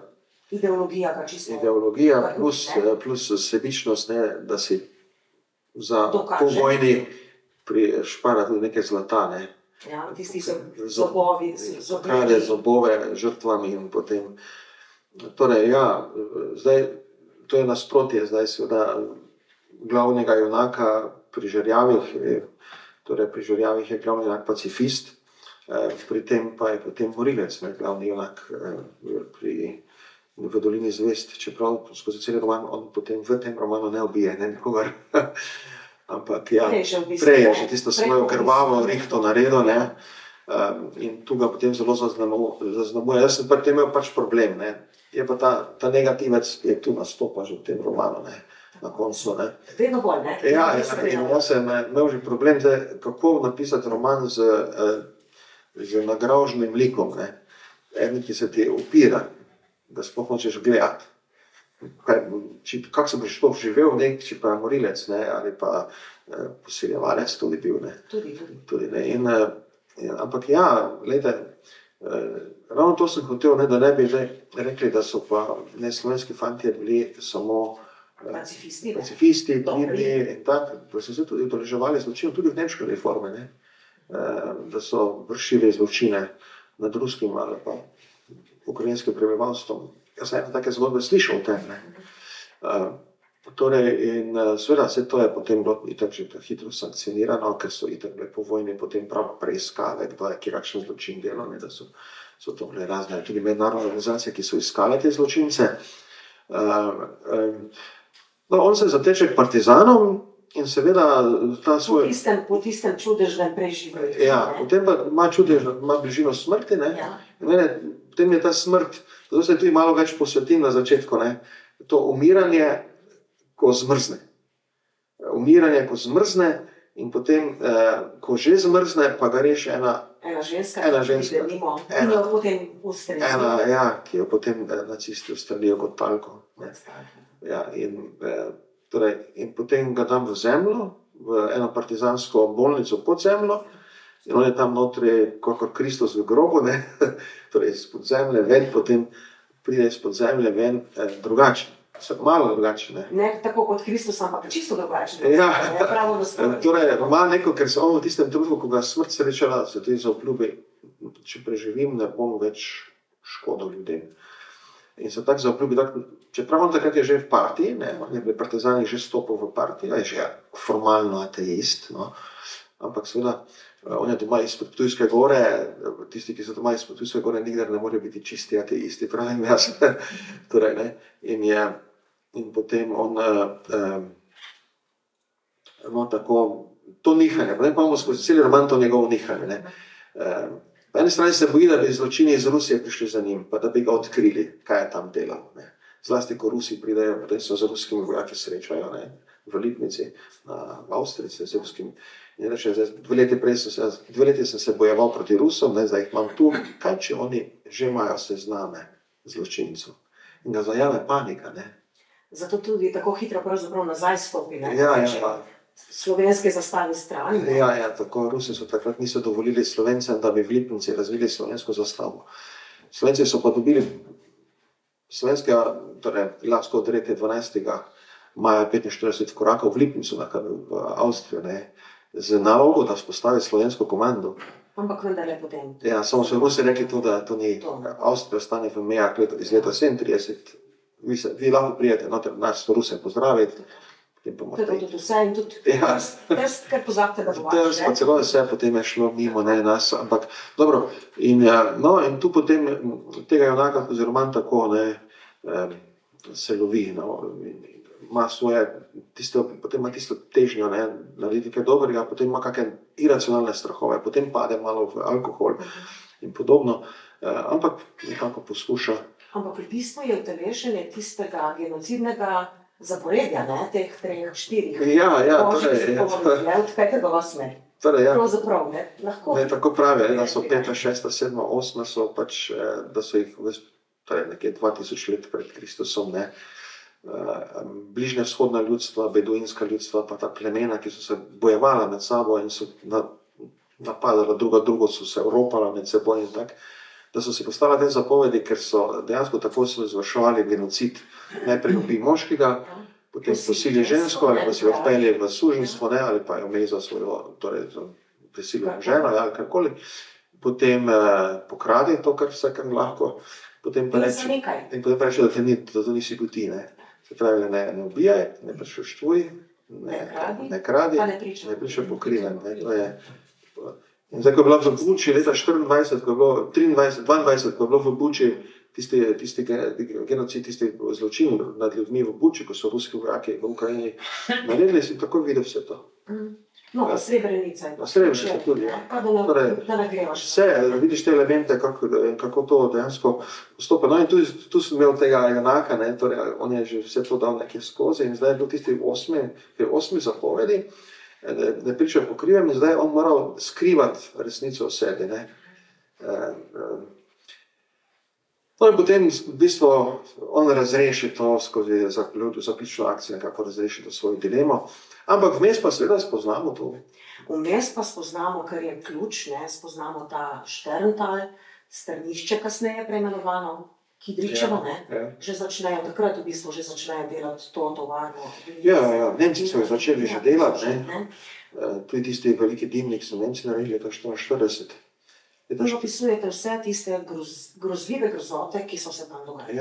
Ideologija ga čisto. Ideologija plus sebičnost, ne, da si za po vojni špara tudi nekaj zlata, ne. Ja, tisti zobovi, Krade zobove žrtvami in potem. Torej, ja, zdaj, to je nasprotje, zdaj seveda glavnega junaka pri Žerjavih, torej pri Žerjavih je glavni junak pacifist, pri tem pa je potem morilec, ne, glavni junak v dolini zvezd, čeprav skozi cel roman on potem v tem romanu ne ubije, ne, nikogar. Ampak ja, prej je že tisto svojo krvavo rihto naredil, ne, in tu ga potem zelo zaznamuje. Jaz sem pri tem imel pač problem, ne, je pa ta negativec je tu nastopa že v tem romanu, ne, na koncu, ne. Vedno bolj, ne? Ja, in jaz sem imel že problem, kako napisati roman z nagrauženim likom, ne, enim, ki se ti upira, da sploh hočeš gledati. Kako se boš to živel nek, če pa morilec, ne, ali pa posiljevalec tudi bil, ne. Tudi, ne, ampak ja, glejte, ravno to sem hotel, ne, da ne bi rekli, da so pa slovenski fantje bili samo pacifisti, mirni in tako, da so se tudi udeleževali zločinov, tudi v nemške reforme, ne, da so vršili zločine nad ruskim ali pa ukrajinskim prebivalstvom. Jaz sem take zgodbe slišal o tem, ne. Torej, in seveda vse to je potem bilo itak že hitro sankcionirano, ker so itak bile po vojni potem prav preiskave, kdo je kakšen zločin delal, ne, da so to bile razne tudi mednarodne organizacije, ki so iskale te zločince. No, on se zateče k partizanom in seveda ta svoj... Po tistem čudežnem preživetju. Ja, potem pa ima čudež, ima bližino smrti, ne. Ja. Potem je ta smrt, zato se tudi malo več posvetim na začetku, ne. To umiranje, ko zmrzne. Umiranje, ko zmrzne in potem, ko že zmrzne, pa ga reši ena ženska, ženska. ki jo potem ustrelijo. Ki jo potem nacisti ustrelijo kot talko. Ja, in potem ga dam v zemljo, v eno partizansko bolnico pod zemljo, in on je tam notri, kakor Kristus v grobu, ne, torej izpod zemlje ven, potem pride izpod zemlje ven drugačen, malo drugačen. Ne tako kot Kristus, ampak čisto drugačen. Ja, torej ima neko, ker se on v tistem trenutku, ko ga smrt srečala, se tudi zaobljubi, če preživim, ne bom več škodil ljudem. In se tako zaobljubi, čeprav on takrat je že v partiji, ne, on je pri partizanih že stopil v partijo, je že formalno ateist, no, ampak seveda, on je doma izpod Ptujske gore, tisti, ki so doma izpod Ptujske gore, nikdar ne more biti čisti ateisti, pravim jaz. Torej, ne, in potem on, no, tako, to nihanje, potem pa imamo skozi cel roman to njegovo nihanje, ne. Po eni strani se boji, da bi zločini iz Rusije prišli za njim, pa da bi ga odkrili, kaj je tam delal, ne. Zlasti, ko Rusi pridejo, potem so z ruskimi vojaki srečajo, ne, v Lipnici, v Avstrici, z ruskimi. In reče, 2 leti sem se bojeval proti Rusom, ne, zdaj jih imam tu, kaj če oni že imajo sezname zločincev. In ga zajame panika, ne. Zato tudi tako hitro pravzaprav nazaj stopi, ne. Ja. Slovenske zastave strani. Ja, tako Rusi so takrat niso dovolili Slovencem, da bi v Lipnici razvili slovensko zastavo. Slovenci so pa dobili slovenskega, torej Ilafsko odretje 12. maja 45 korakov v Lipnico, v Avstrijo, ne, z nalogo, da vzpostavi slovensko komando. Ampak vendarle potem. Ja, samo so Rusi rekli to, da to ni. Avstrija ostane v mejah iz leta 37. Vi lahko prijete, nas Ruse pozdraviti. To je tudi vse in tudi trst, kar pozabite, da dovaš. Trst, pa celo vse, potem je šlo mimo, ne, nas, ampak dobro. In tu potem tega junaka skozi roman tako, ne, se lovi, no, ima svoje, potem ima tisto težnjo, ne, narediti kaj dobrega, potem ima kakšne iracionalne strahove, potem pade malo v alkohol in podobno, ampak nekako poskuša. Ampak v bistvu je utelešenje tistega genocidnega zaporedja, ne, teh 3, 4. Ja, torej. Od 5. do 8. Torej, ja. Pravzaprav, ne, lahko. Ne, tako pravi, da so 5., 6., 7., 8. so pač, da so jih, torej nekje 2000 let pred Kristusom, ne, bližnje vzhodna ljudstva, beduinska ljudstva, pa ta plemena, ki so se bojevala med sabo in so napadala drugo, so se evropala med seboj in tak, da so si postavili te zapovedi, ker so dejansko tako so izvrševali genocid. Najprej ubi moškega, potem posili žensko, ali pa si jo vpelje v suženjstvo, ne, ali pa jo imeli za svojo, torej za prisiljeno ženo, ali karkoli. Potem pokrade to, kar vse, kar lahko. Potem pa reče, da to nisi bil ti, ne. Se pravi, ne ubijaj, ne prešuštvuj, ne kradi, ne pričaj pokriven, ne, to je. In zdaj, ko je bila v Buči leta 24, ko je bilo 22, ko je bilo v Buči tisti genocid, tisti zločin nad ljudmi v Buči, ko so ruski vojaki v Ukrajini naredili, si tako videl vse to. No, Srebrenica. Srebrenica tudi, ja. Da nagrevaš. Vse, vidiš te elemente, kako to dejansko postopa. No in tu sem imel tega junaka, ne, torej on je že vse to dal nekje skozi in zdaj je bil tisti 8. zapovedi, ne priča pokrivem in zdaj on moral skrivati resnico o sebi, ne. No in potem v bistvu on razreši to skozi zaključno akcijo, nekako razreši to svojo dilemo, ampak vmes pa seveda spoznamo to. Vmes pa spoznamo, kar je ključ, ne, spoznamo ta Šterntal, strnišče kasneje preimenovano, Kidričevo, ne, že začnejo, takrat v bistvu že začnejo delati to tovarno. Ja, Nemci so jo začeli že delati, ne. Tudi tisti veliki dimnik so Nemci naredili leta 1944. Vi opisujete vse tiste grozljive grozote, ki so se tam dogajali.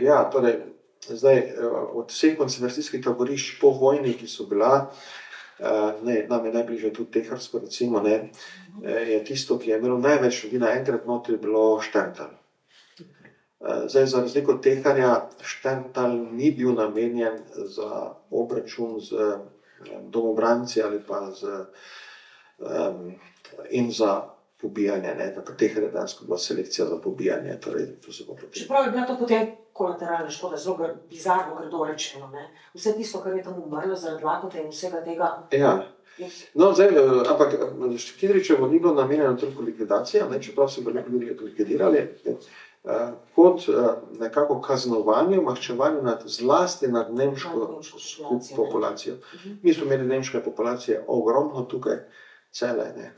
Ja, torej, Zdaj, od vseh koncentracijskih taborišč po vojni, ki so bila, nam je najbližje tudi Teharsko, recimo, ne, je tisto, ki je imelo največ ljudi naenkrat notri, bilo Šterntal. Zdaj, za razliko od Teharja, Šterntal ni bil namenjen za obračun z domobranci ali pa in za pobijanje, ne, tako Tehar je dejansko bila selekcija za pobijanje, torej to se bo potem. Čeprav je bila to potem kolateralna škoda, zelo bizarno grdo rečeno, ne? Vse tisto, kar je tam umrlo zaradi lakote in vsega tega. Ja. No, zdaj, ampak Kidričevo ni bilo namenjeno toliko likvidacija, ne, čeprav so bili ljudi likvidirali, kot nekako kaznovanju, maščevanju zlasti nad nemško populacijo. Mi smo imeli nemške populacije ogromno tukaj, cele, ne.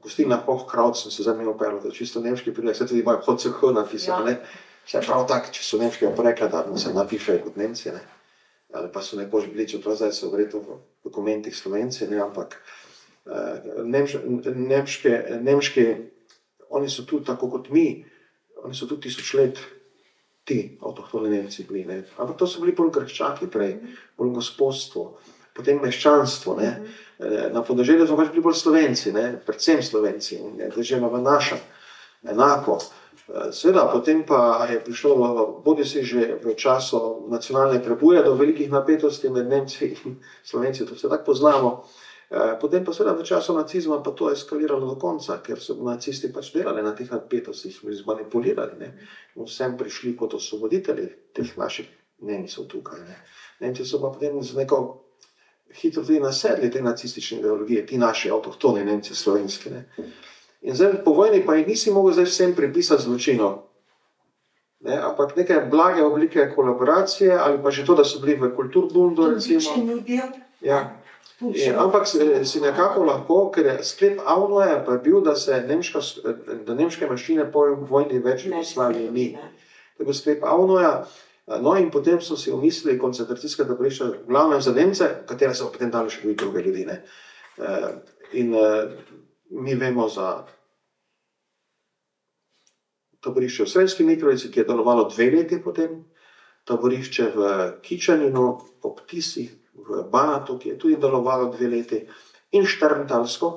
Gostilna Hochkraut sem se zanimivo pel, da čisto nemški prilek, se tudi imajo HCH napisano, ne. Vse prav tak, če so nemškega porekla, da se napišejo kot Nemci, ne. Ali pa so nekoč bili, čeprav zdaj so verjetno v dokumentih Slovenci, ne, ampak nemški, oni so tudi tako kot mi, oni so tudi 1000 let ti avtohtoni Nemci bili, ne. Ampak to so bili bolj grščaki prej, bolj gospodstvo, potem meščanstvo, ne. Na podeželju so pač bili bolj Slovenci, ne, predvsem Slovenci, dežela v naša, enako. Seveda, potem pa je prišlo, bodisi že v času nacionalne prebuje, do velikih napetosti med Nemci in Slovenci, to se tako poznamo. Potem pa seveda v času nacizma pa to eskaliralo do konca, ker so nacisti pač delali na teh napetostih, smo jih zmanipulirali, ne. Vsem prišli kot osvoboditelji teh naših Nemcev tukaj, ne. Nemci so pa potem z neko hitro tudi nasedli te nacistične ideologije, ti naši avtohtoni Nemci slovenski, ne. In zdaj po vojni pa jih nisi mogel zdaj vsem pripisati zločinov, ne, ampak neke blage oblike kolaboracije ali pa že to, da so bili v kulturbundu, recimo. Ja. Ampak si nekako lahko, ker je sklep Avnoja pa je bil, da nemške manjšine po vojni več v Jugoslaviji ni. Tako sklep Avnoja, no in potem so si umislili koncentracijska taborišča v glavnem za Nemce, katere so potem dali še druge ljudi, ne. In mi vemo za taborišče v Sremski Mitrovici, ki je delovalo 2 leti potem, taborišče v Kičaninu, ob Tisi, v Banatu, ki je tudi delovalo 2 leti, in Šterntalsko,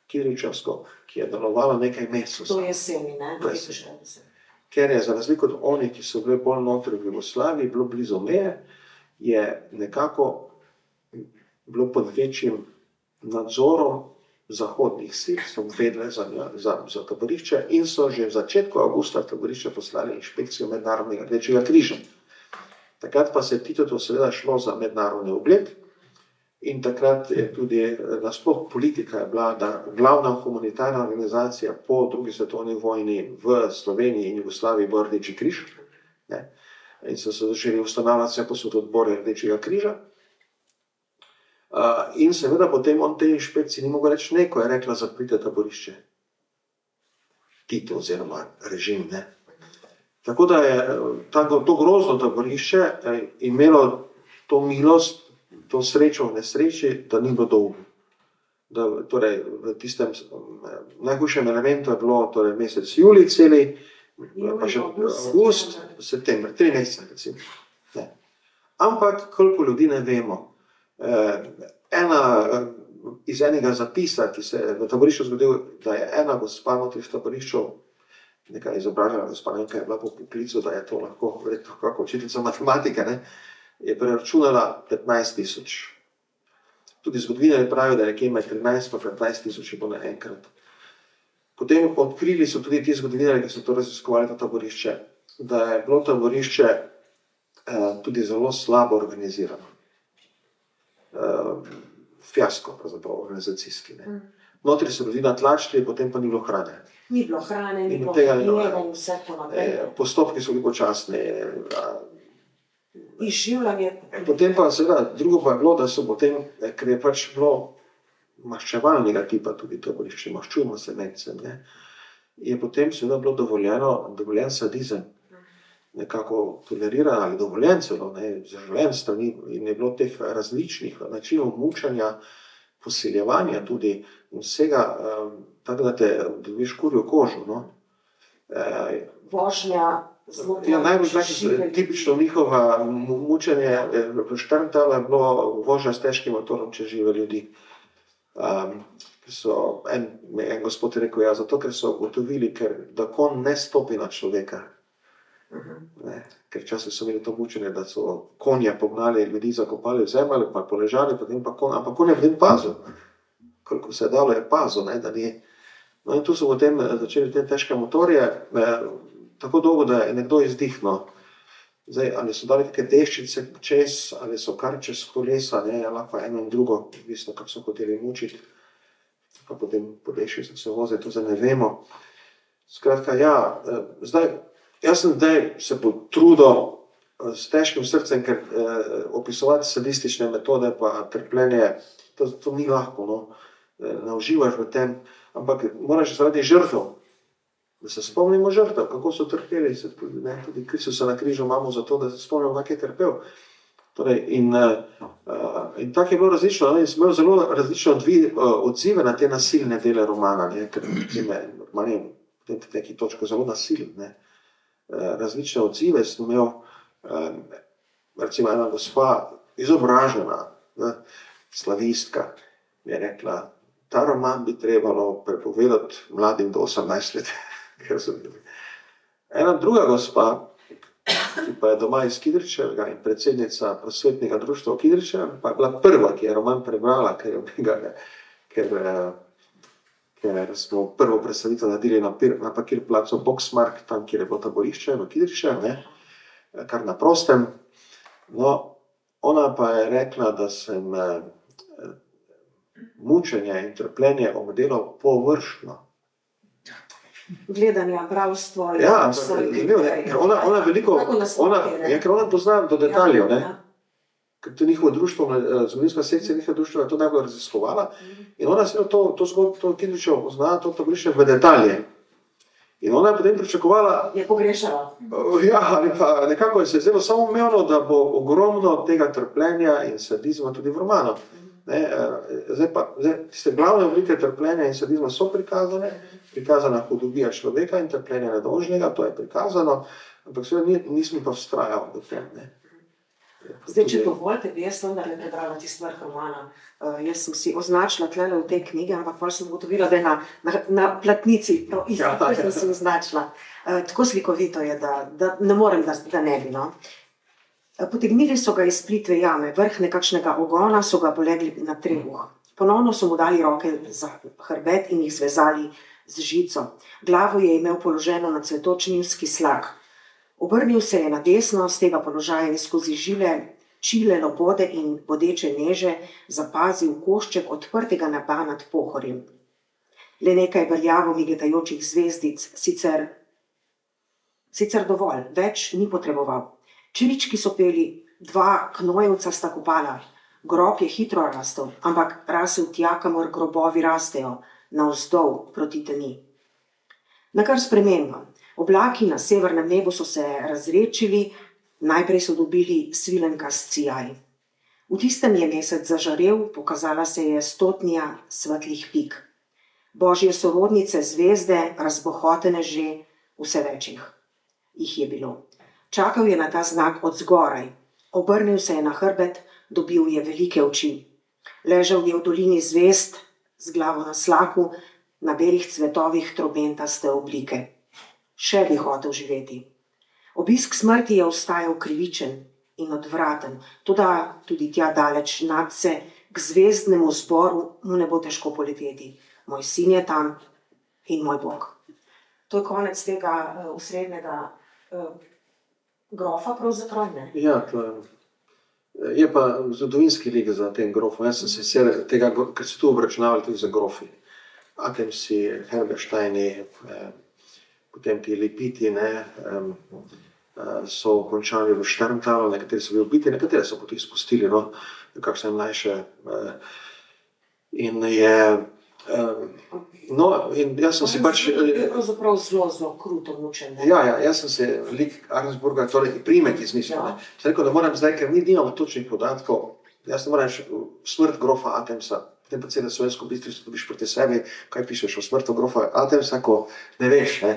Kidričevsko, ki je delovalo nekaj mesecev. To jeseni, ne? Ker je za razliko od onih, ki so bili bolj notri v Jugoslaviji, bilo blizu meje, je nekako bilo pod večjim nadzorom zahodnih sil, so vedle za taborišče in so že v začetku avgusta taborišče poslali inšpekcijo Mednarodnega Rdečega križa. Takrat pa se je Titotu seveda šlo za mednarodni ugled in takrat je tudi nasploh politika je bila, da glavna humanitarna organizacija po drugi svetovni vojni v Sloveniji in Jugoslaviji bo Rdeči križ, ne. In so se začeli ustanavljati vse posod odbore Rdečega križa. In seveda potem on tej inšpekciji ni mogel reči ne, ko je rekla zaprite taborišče. Tito oziroma režim, ne. Tako da je to grozno taborišče imelo to milost, to srečo v nesreči, da ni bilo dolgo. Torej, v tistem najhujšem elementu je bilo torej, mesec julij celi, pa še avgust, september, 3 mesece recimo. Ne. Ampak koliko ljudi ne vemo. Iz enega zapisa, ki se je v taborišču zgodil, da je ena gospa notri v taborišču, neka izobražena gospa, nekaj je bila po poklicu, da je to lahko verjetno kako učiteljica matematike, ne, je preračunala 15.000. Tudi zgodovinarji pravijo, da je nekje med 13 in 15.000 je bilo naenkrat. Potem odkrili so tudi ti zgodovinarji, ki so to raziskovali to taborišče, da je bilo taborišče tudi zelo slabo organizirano. Fiasko, pravzaprav, organizacijski. Ne. Notri so ljudi natlačili, potem pa ni bilo hrane. Ni bilo hrane, ni bilo hljeba in vse to naprej. Postopki so bili počasni. Izživljanje. Potem pa seveda, drugo pa je bilo, da so potem, ker je pač bilo maščevalnega tipa tudi taborišče, maščujmo se Nemcem, ne, je potem seveda bilo dovoljen sadizem. Nekako toleriran ali dovoljen celo, zaželen strani in je bilo teh različnih načinov mučenja, posiljevanja tudi in vsega, tako da te dobiš kurjo kožo, no. Vožnja Ja, najbolj tipično njihova mučenje v Šterntalu je bilo vožnja s težkim motorom čez žive ljudi. En gospod je rekel, ja, zato ker so ugotovili, da konj ne stopi na človeka. Ne, ker včasih so imeli to mučenje, da so konje pognali, ljudi zakopali v zemljo ali pa poležali, potem pa konj, ampak konj je potem pazil. Koliko se je dalo, je pazil, ne, da ni. No in tu so potem začeli te težke motorje, tako dolgo, da je nekdo izdihnil. Zdaj, ali so dali kakšne deščice čez, ali so kar čez kolesa, ne, lahko eno in drugo, visno, kako so hoteli mučiti. Pa potem po deščicah se voze, to zdaj ne vemo. Skratka, ja, zdaj, jaz sem zdaj se potrudil s težkim srcem, ker opisovati sadistične metode pa trpljenje, to ni lahko, no. Ne uživaš v tem, ampak moraš zaradi žrtev, da se spomnimo žrtev, kako so trpeli, tudi Kristus se na križu imamo zato, da se spomnimo, kako je trpel. Torej, in tako je bilo različno, ne, in sem imel zelo različne odzive na te nasilne dele romana, ne, ker roman je v neki točki zelo nasilen, ne. Različne odzive sem imel, recimo ena gospa, izobražena, ne, slavistka, mi je rekla, ta roman bi trebalo prepovedati mladim do 18 let. Ena druga gospa, ki pa je doma iz Kidričevega in predsednica prosvetnega društva v Kidričevem, pa je bila prva, ki je roman prebrala, ker smo prvo predstavitev naredili na parkirplacu Boxmark, tam, kjer je bilo taborišče v Kidričevem, kar na prostem. No, ona pa je rekla, da sem mučenje in trpljenje obdelal površno. Gledanja, bravstvo. Ja, ker ona veliko, ker ona pozna do detaljev, ne. Ker to njihovo društvo, zgodovinska sekcija njihovo društvo je to najbolj raziskovala in ona se to Kidričevo pozna, to taborišče v detalje. In ona je potem pričakovala... Je pogrešala. Ja, ali pa nekako se je zdelo samoumevno, da bo ogromno tega trpljenja in sadizma tudi v romanu. Zdaj, tiste glavne oblike trpljenja in sadizma so prikazana hudobija človeka in trpljenja nedolžnega, to je prikazano, ampak seveda nisem pa vztrajal do tem. Zdaj, če dovolite, bi jaz vendarle prebrala tisti vrh romana. Jaz sem si označila tlele v tej knjigi, ampak potem sem ugotovila, da je na platnici, sem si označila. Tako slikovito je, da ne morem, da ne bi, no. Potegnili so ga iz plitve jame, vrh nekakšnega ogona so ga polegli na trebuh. Ponovno so mu dali roke za hrbet in jih zvezali z žico. Glavo je imel položeno na cvetoč njivski slak. Obrnil se je na desno, z tega položaja je skozi čile lobode in bodeče neže zapazil košček odprtega neba nad Pohorjem. Le nekaj vrljavo migetajočih zvezdic, sicer dovolj, več ni potreboval. Čirički so peli, 2 knojevca sta kopala. Grob je hitro rastel, ampak rasel tja, kamor grobovi rastejo, navzdol proti temi. Nakar sprememba. Oblaki na severnem nebu so se razredčili, najprej so dobili svilenkast sijaj. V tistem je mesec zažarel, pokazala se je stotnija svetlih pik. Božje sorodnice zvezde, razbohotene že vse večjih. Jih je bilo. Čakal je na ta znak od zgoraj. Obrnil se je na hrbet, dobil je velike oči. Ležal je v dolini zvezd, z glavo na slaku, na belih cvetovih trobentaste oblike. Še bi hotel živeti. Obisk smrti je ostajal krivičen in odvraten, toda tudi tja daleč nadse, k zvezdnemu zboru mu ne bo težko poleteti. Moj sin je tam in moj Bog. To je konec tega osrednjega grofa pravzaprav, ne? Ja, je pa zgodovinski lik za tem grofom. Jaz sem se sicer tega, ker se tu obračunavali tudi za grofi. Atemsi, Herbersteini, potem ti Lipiti, so končali v Šterntalu, nekateri so bili ubiti, nekateri so potem izpustili, no, kakšne mlajše. In je, no, in jaz sem si pač... Je pravzaprav zelo kruto mučen. Ja, jaz sem se lik Arnsburga, torej primek izmislil. Sem rekel, da moram zdaj, ker nimamo točnih podatkov, jaz ne moram smrt grofa Atemsa, potem pa celo Slovensko Bistrico dobiš proti sebi, kaj pišeš o smrtu grofa Atemsa, ko ne veš, ne.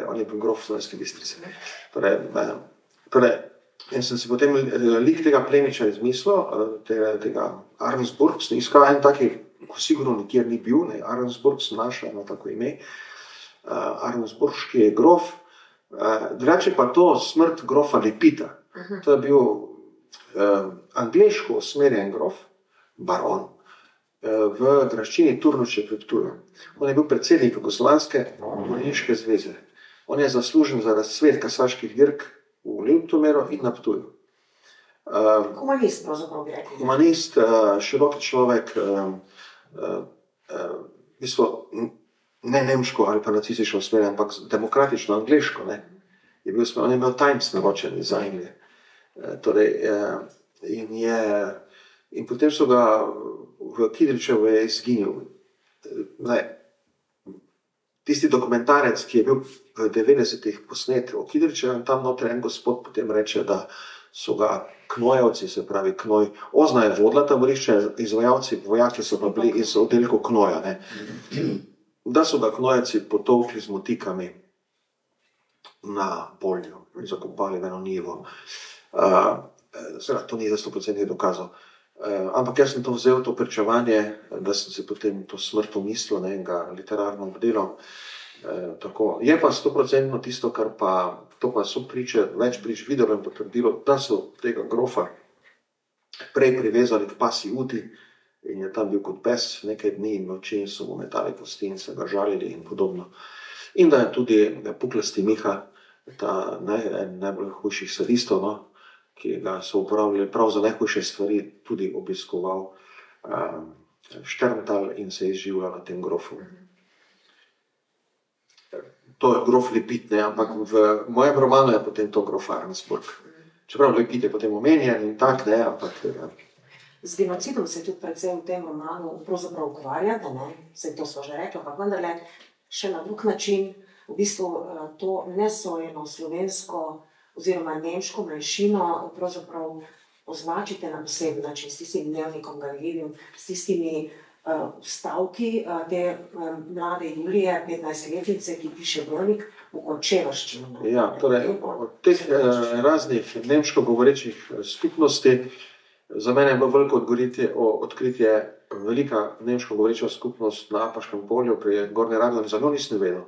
On je bil grof Slovenske Bistrice. In sem si potem lik tega plemiča izmislil, tega Arnsburg, sem iskal en taki, ko sigurno nikjer ni bil, ne, Arnsburg sem našel eno tako ime, Arnsburški grof, drugače pa to smrt grofa Lepita. To je bil angleško usmerjen grof, baron, v graščini Turnuče pred Ptujem. On je bil predsednik Jugoslovanske vojniške zveze. On je zaslužen za razcvet kasaških dirk v Ljutomeru in na Ptuju. Humanist, pravzaprav bi rekli. Humanist, širok človek, v bistvu ne nemško ali pa nacistično usmerjen, ampak demokratično, angleško, ne. On je imel Times naročen iz Anglije. In potem so ga v Kidričevu je izginil. Tisti dokumentarec, ki je bil v 90-ih posnet o Kidričevem, tam noter en gospod potem reče, da so ga knojevci, se pravi knoj, Ozna je vodila taborišče, izvajalci, vojaki so pa bili iz oddelkov knoja, ne. Da so ga knojevci potolkli z motikami na polju in zakopali v eno njivo. To ni za 100% dokazal. Ampak jaz sem to vzel, to pričevanje, da sem se potem to smrt umislil, ne, in ga literarno obdelal. Je pa 100% tisto, kar pa, to pa so priče, več prič videlo in potrdilo, da so tega grofa prej privezali v pasji uti in je tam bil kot pes nekaj dni in noči in so mu metali kosti in se ga žalili in podobno. In da je tudi Puklasti Miha, ta najbolj hujših sadistov, no, ki ga so uporabljali prav za najhujše stvari, tudi obiskoval Šterntal in se izživljal na tem grofu. To je grof Lepit, ne, ampak v mojem romanu je potem to grof Arnsburg. Čeprav Lepit je potem omenjen in tak, ne, ampak... Z genocidom se tudi predvsem v tem romanu pravzaprav ukvarjate, ne, saj to smo že rekli, ampak vendarle še na drug način, v bistvu to nesojeno slovensko oziroma nemško manjšino pravzaprav označite na poseben način, s tistim dnevnikom ga vidim, s tistimi stavki te mlade Julije, 15-letnice, ki piše Brnik v končevaščino. Ja, torej, od teh raznih nemško govorečih skupnosti za mene je bilo veliko odkritje velika nemško govoreča skupnost na Apaškem polju pri Gornji Radgoni, za njo nisem vedel.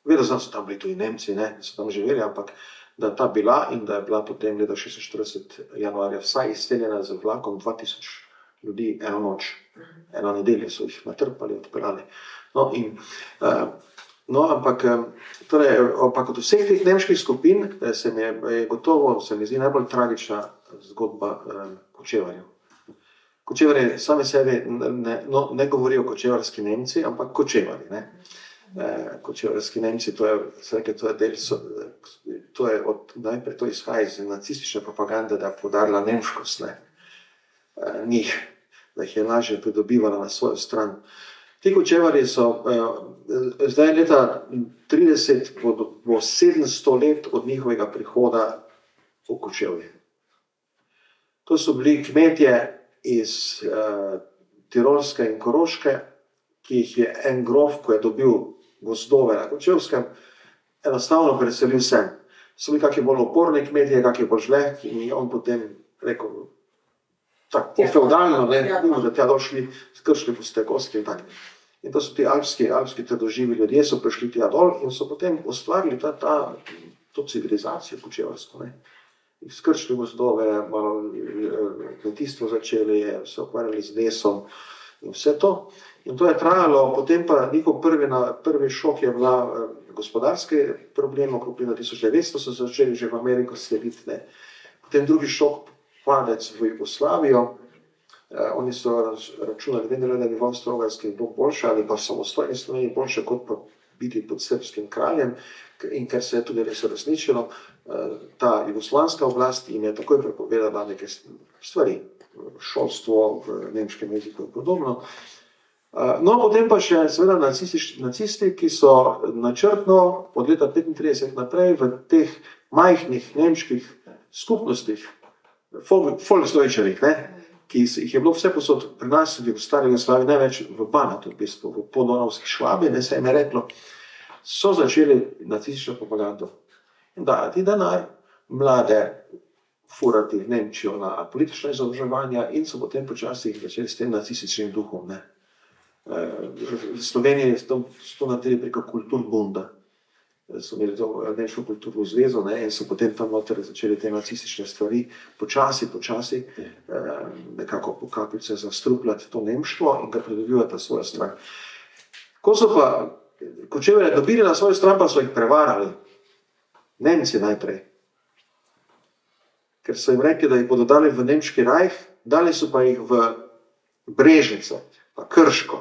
Vedel sem, da so tam bili tudi Nemci, ne, da so tam živeli, ampak da je ta bila in da je bila potem leta 46. januarja vsaj izseljena z vlakom 2000 ljudi eno noč. Eno nedeljo so jih natrpali, odpeljali. Ampak od vseh teh nemških skupin se mi zdi najbolj tragična zgodba Kočevarjev. Kočevarji sami sebi ne govorijo kočevarski Nemci, ampak kočevarji, ne. Kočevarski Nemci, najprej to izhaja iz nacistične propagande, da je poudarila nemškost, ne, njih, da jih je lažje pridobivala na svojo stran. Ti kočevarji so, zdaj leta 30 bo 700 let od njihovega prihoda v Kočevje. To so bili kmetje iz Tirolske in Koroške, ki jih je en grof, ko je dobil gozdove na Kočevskem, enostavno preselil sem. So bili kakšni bolj oporni kmetje, kakšni bolj žlehki in je on potem rekel, tako feudalno, ne, da tja došli, skršli boste gosti in tako. In to so ti alpski trdoživi ljudje, so prišli tja dol in so potem ustvarili to civilizacijo kočevarsko, ne. Skrčili gozdove, malo kmetijstvo začeli, se ukvarjali z lesom in vse to. In to je trajalo, potem pa njihov prvi šok je bila gospodarski problem, okrog leta 1900 so se začeli že v Ameriko seliti, ne. Potem drugi šok, padec v Jugoslavijo. Oni so računali, da bi v Avstro-Ogrski bilo boljše ali pa samostojni Sloveniji boljše, kot pa biti pod srbskim kraljem. In ker se je tudi res resničilo, ta jugoslovanska oblast jim je takoj prepovedala neke stvari, šolstvo v nemškem jeziku in podobno. No, potem pa še seveda nacisti, ki so načrtno od leta 1935 naprej v teh majhnih nemških skupnostih, Volksdeutschevih, ne, ki jih je bilo vse posod pri nas v stari Jugoslaviji, največ v Banatu, v bistvu, v podonavski Švabi, ne, se jim je reklo. so začeli nacistično propagando in dajati denar, mlade furati v Nemčijo na politična izobraževanja in so potem počasi začeli s tem nacističnim duhom. Ne. V Sloveniji so to naredili preko Kulturbunda. So imeli to nemško kulturno zvezo, ne, in so potem tam noter začeli te nacistične stvari počasi nekako po kapljice zastrupljati to nemštvo in ga pridobivati na svojo stran. Ko so pa Kočevarje dobili na svojo stran, pa so jih prevarali. Nemci najprej. Ker so jim rekli, da jih bodo dali v nemški rajh, dali so pa jih v Brežico, pa Krško,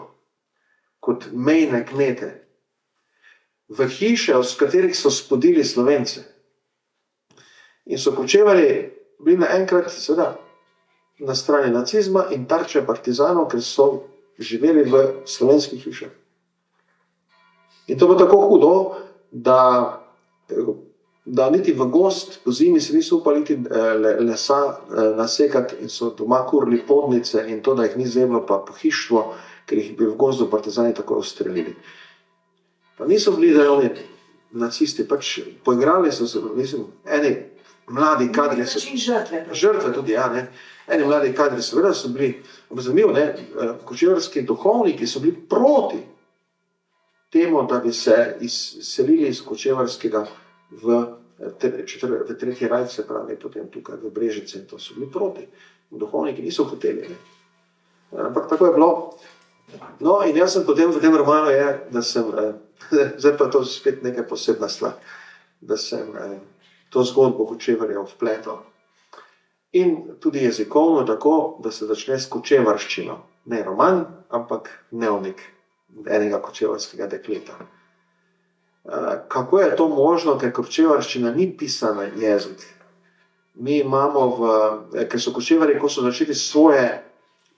kot mejne kmete. V hiše, z katerih so spodili Slovence. In so Kočevarji bili naenkrat seveda na strani nacizma in tarče partizanov, ker so živeli v slovenskih hišah. In to bo tako hudo, da niti v gozd po zimi se niso upali lesa nasekati in so doma kurili podnice in to, da jih ni zeblo, pa pohištvo, ker jih bi v gozdu partizani tako ustrelili. Pa niso bili, da oni nacisti, pač poigrali so se, mislim, eni mladi kadri so... Žrtve tudi, ja, ne. Eni mladi kadri seveda so bili, zanimivo, ne, kočevarski duhovniki so bili proti temu, da bi se izselili iz Kočevarskega v tretji rajh, se pravi, potem tukaj v Brežice, in to so bili proti. Duhovniki niso hoteli, ne. Ampak tako je bilo. No, in jaz sem potem v tem romanu je, da sem, zdaj pa to spet nekaj posebna stvar, da sem to zgodbo Kočevarjev vpletel. In tudi jezikovno tako, da se začne s kočevarščino. Ne roman, ampak dnevnik enega kočevarskega dekleta. Kako je to možno, ker kočevarščina ni pisana jezik? Mi imamo ker so Kočevarji, ko so začeli svoje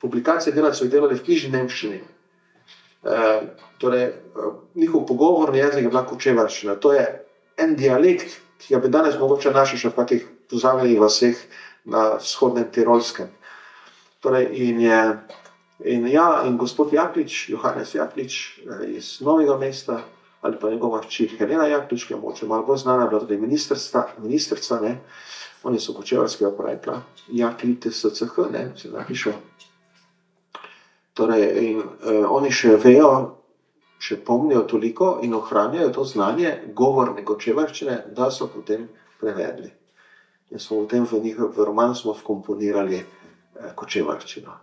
publikacije delati, so jih delali v knjižni nemščini. Torej, njihov pogovorni jezik je bila kočevarščina. To je en dialekt, ki ga bi danes mogoče našli še v kakih pozabljenih vaseh na vzhodnem Tirolskem. Torej, in gospod Jaklič, Johannes Jaklič iz Novega mesta, ali pa njegova hči Helena Jaklič, ki je mogoče malo bolj znana, bila tudi ministrica, ne. Oni so kočevarskega porekla, JAKLITSCH, ne, se napišel. Torej, in oni še vejo, še pomnijo toliko in ohranjajo to znanje govorne kočevarščine, da so potem prevedli. In smo potem v roman smo vkomponirali kočevarščino.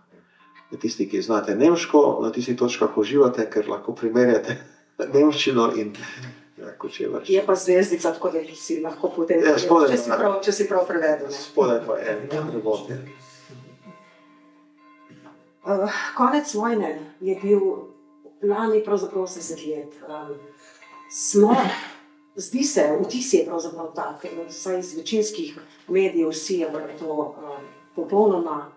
Tisti, ki znate nemško, na tistih točkah uživate, ker lahko primerjate nemščino in kočevarščino. Je pa zvezdica, tako da si lahko potem, če si prav prevedel. Spodaj pa je drugod. Konec vojne je bil lani pravzaprav 80 let. Zdi se, vtis je pravzaprav tak, vsaj iz večinskih medijev vsi je to popolnoma,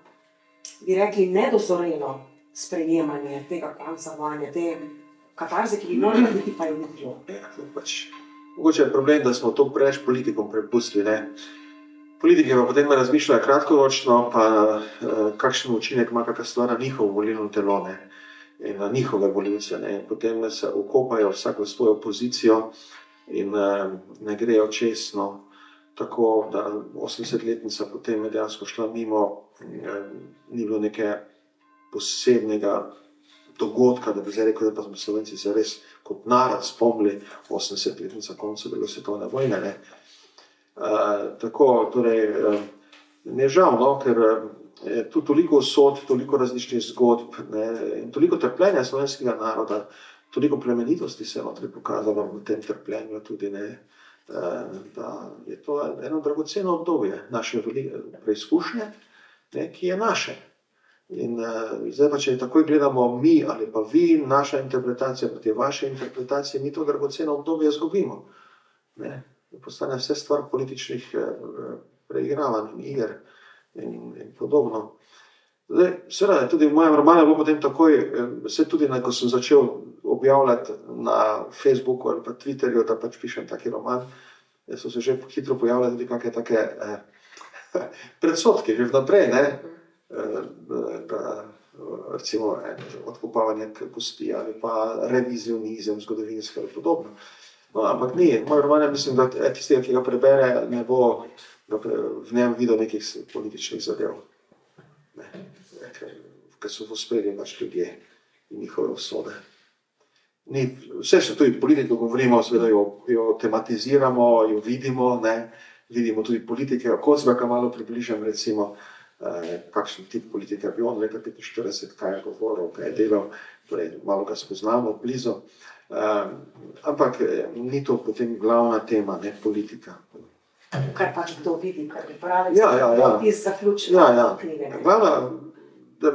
bi rekli, nedozorelo sprejemanje tega konca vojne, te katarze, ki bi morala biti, pa je ni bilo. Mogoče je problem, da smo to preveč politikom prepustili, ne. Politiki pa potem razmišljajo kratkoročno, pa kakšen učinek ima kakšna stvar na njihovo volilno telo, ne, in na njihove volivce, ne. Potem se ukopajo vsak v svojo pozicijo in ne grejo čestno, tako da 80-letnica potem je dejansko šla mimo, ni bilo neke posebnega dogodka, da bi zdaj rekel, da pa smo Slovenci se res kot narod spomnili 80-letnica konca druge svetovne vojne, ne. Tako, torej, mi je žal, no, ker je tu toliko usod, toliko različnih zgodb, ne, in toliko trpljenja slovenskega naroda, toliko plemenitosti se je notri pokazalo v tem trpljenju tudi, ne, da je to eno dragoceno obdobje naše preizkušnje, ne, ki je naše. In zdaj pa, če takoj gledamo mi ali pa vi, naša interpretacija, pa te vaše interpretacije, mi to dragoceno obdobje izgubimo, ne. Postane vse stvar političnih preigravanj in iger in podobno. Zdaj, seveda, tudi v mojem romanu je bilo potem takoj, vse tudi, ko sem začel objavljati na Facebooku ali pa Twitterju, da pač pišem taki roman, so se že hitro pojavljali tudi kakšne take predsodke, že vnaprej, ne, da recimo odkopavanje kosti ali pa revizionizem zgodovinski ali podobno. No, ampak ni, moj roman, mislim, da tistega, ki ga prebere, ne bo v njem videl nekih političnih zadev. Ne. Ker so v ospredju pač ljudje in njihove usode. Ni, vse še tudi politiko govorimo, seveda jo tematiziramo, jo vidimo, ne. Vidimo tudi politike, Kozbeka malo približam, recimo, kakšen tip politike je bil on leta 45, kaj je govoril, kaj je delal, torej malo ga spoznamo blizu. Ampak ni to potem glavna tema, ne politika. Kar pač kdo vidi, kar pripravi, iz zaključne knjige. Glavna,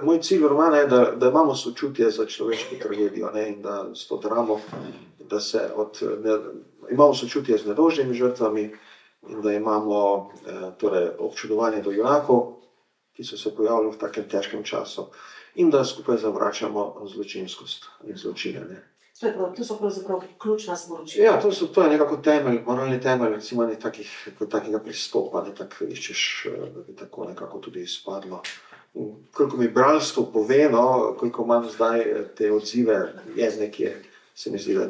moj cilj romana je, da imamo sočutje za človeško tragedijo, ne, in da s to dramo, da se imamo sočutje z nedožnimi žrtvami in da imamo torej občudovanje do junakov, ki so se pojavili v takem težkem času, in da skupaj zavračamo zločinskost in zločine. Ne. To so pravzaprav ključna sporočila. Ja, to je nekako temelj, moralni temelj, recimo takega pristopa, ne, tako iščeš, da bi tako nekako tudi izpadlo. Koliko mi bralstvo pove, no, koliko imam zdaj te odzive, je nekje, se mi zdi, da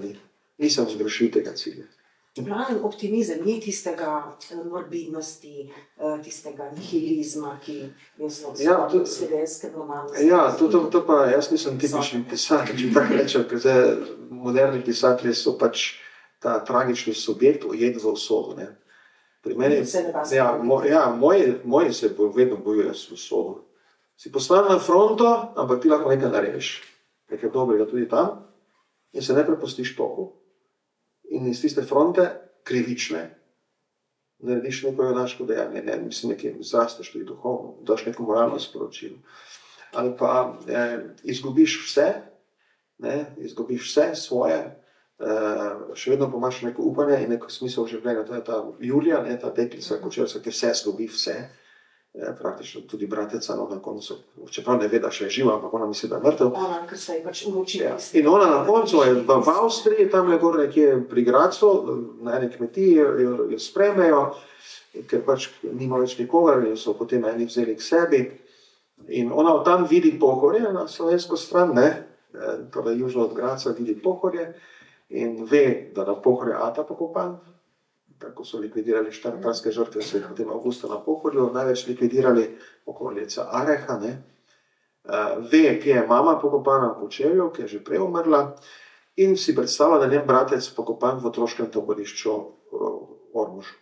nisem zgrešil tega cilja. Pravi optimizem ni tistega morbidnosti, tistega nihilizma, ki je v slovenskem romanu. Ja, to pa jaz nisem tipični pisatelj, če tako rečem, ker zdaj moderni pisatelji so pač ta tragični subjekt ujet v usodo, ne. Pri meni, moji se vedno bojujejo s usodo. Si poslan na fronto, ampak ti lahko nekaj narediš, nekaj dobrega tudi tam, in se ne prepustiš toku. In iz tiste fronte, krivične, narediš neko junaško dejanje, ne, mislim, nekaj zrasteš tudi duhovno, daš neko moralno sporočilo. Ali pa izgubiš vse, ne, izgubiš vse svoje, še vedno pa imaš neko upanje in neko smisel življenja. To je ta Julija, ne, ta deklica Kočevska, ki vse izgubi, vse. Praktično tudi brateca, no, na koncu, čeprav ne ve, da še je živa, ampak ona misli, da je mrtev. Ona, ker se je pač umoči. In ona na koncu je v Avstriji, tam je gor nekje pri Gradcu, na eni kmetiji jo sprejmejo, ker pač nima več nikogar, in so potem eni vzeli k sebi. In ona tam vidi Pohorje na slovensko stran, ne, torej južno od Gradca vidi Pohorje in ve, da na Pohorje Ata pokopan. Tako so likvidirali štartarske žrtve, so jih potem avgusta na Pohorju največ likvidirali okolica Areha, ne. Ve, kje je mama pokopana v Kočevju, ki je že prej umrla, in si predstavlja, da je njen bratec pokopan v otroškem taborišču v Ormožu.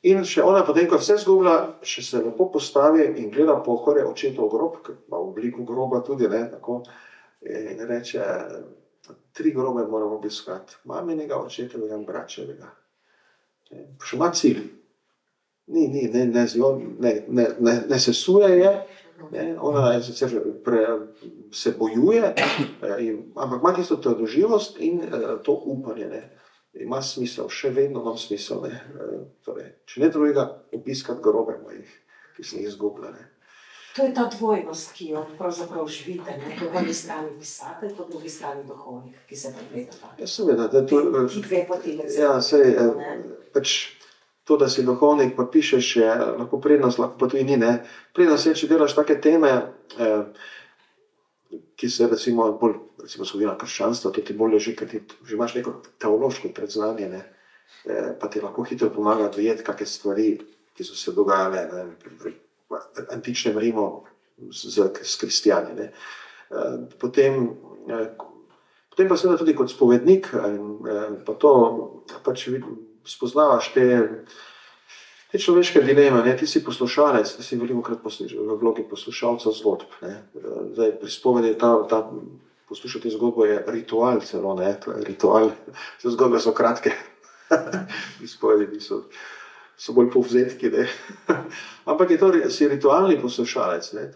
In še ona potem, ko vse zgubila, še se lepo postavi in gleda Pohorje, očetov grob, ki ima obliko groba tudi, ne, tako, in reče, 3 grobe moramo obiskati, maminega, očetovega in bračevega. Še ima cilj. Ne sesuje je, ne, ona je sicer se bojuje, ampak ima tisto trdoživost in to upanje, ne. Ima smisel, še vedno imam smisel, ne. Torej, če ne drugega, obiskati grobe mojih, ki sem jih izgubila, ne. To je ta dvojnost, ki jo pravzaprav živite, ne, po eni strani pisatelj, po drugi strani duhovnik, ki se prepletata. Ja, seveda, da to... Ti dve poti, ja, sej, pač to, da si duhovnik, pa pišeš, je lahko prednost, lahko pa tudi ni, ne. Prednost je, če delaš take teme, ki se recimo bolj, recimo zgodovina krščanstva, to ti bolj leži, ker ti že imaš neko teološko predznanje, ne, pa ti lahko hitro pomaga dojeti kakšne stvari, ki so se dogajale, ne, v antičnem Rimu s kristjani, ne. Potem pa seveda tudi kot spovednik, pa to pač spoznavaš te človeške dileme, ne. Ti si poslušalec, ti si velikokrat v vlogi poslušalca zgodb, ne. Zdaj, pri spovedi ta poslušati zgodbo je ritual celo, ne, to je ritual, vse zgodbe so kratke, izpovedi so bolj povzetki, ne. Ampak si ritualni poslušalec, ne,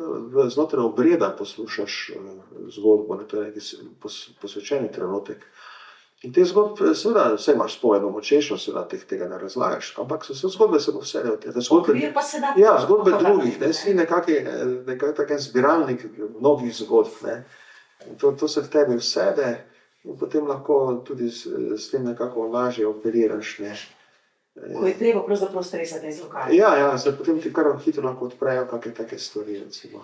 znotraj obreda poslušaš zgodbo, ne, to je neki posvečeni trenutek. In te zgodbe, seveda, vse imaš spovedno močečno, seveda tega ne razlagaš, ampak zgodbe se bo vse del. Ja, zgodbe drugih, ne, si nekako tak zbiralnik mnogih zgodb, ne. To se v tebi vsede in potem lahko tudi s tem nekako lažje operiraš, ne. Ko je treba pravzaprav stresati iz lokala. Ja, se potem ti kar hitro lahko odprejo kakšne take stvari, recimo.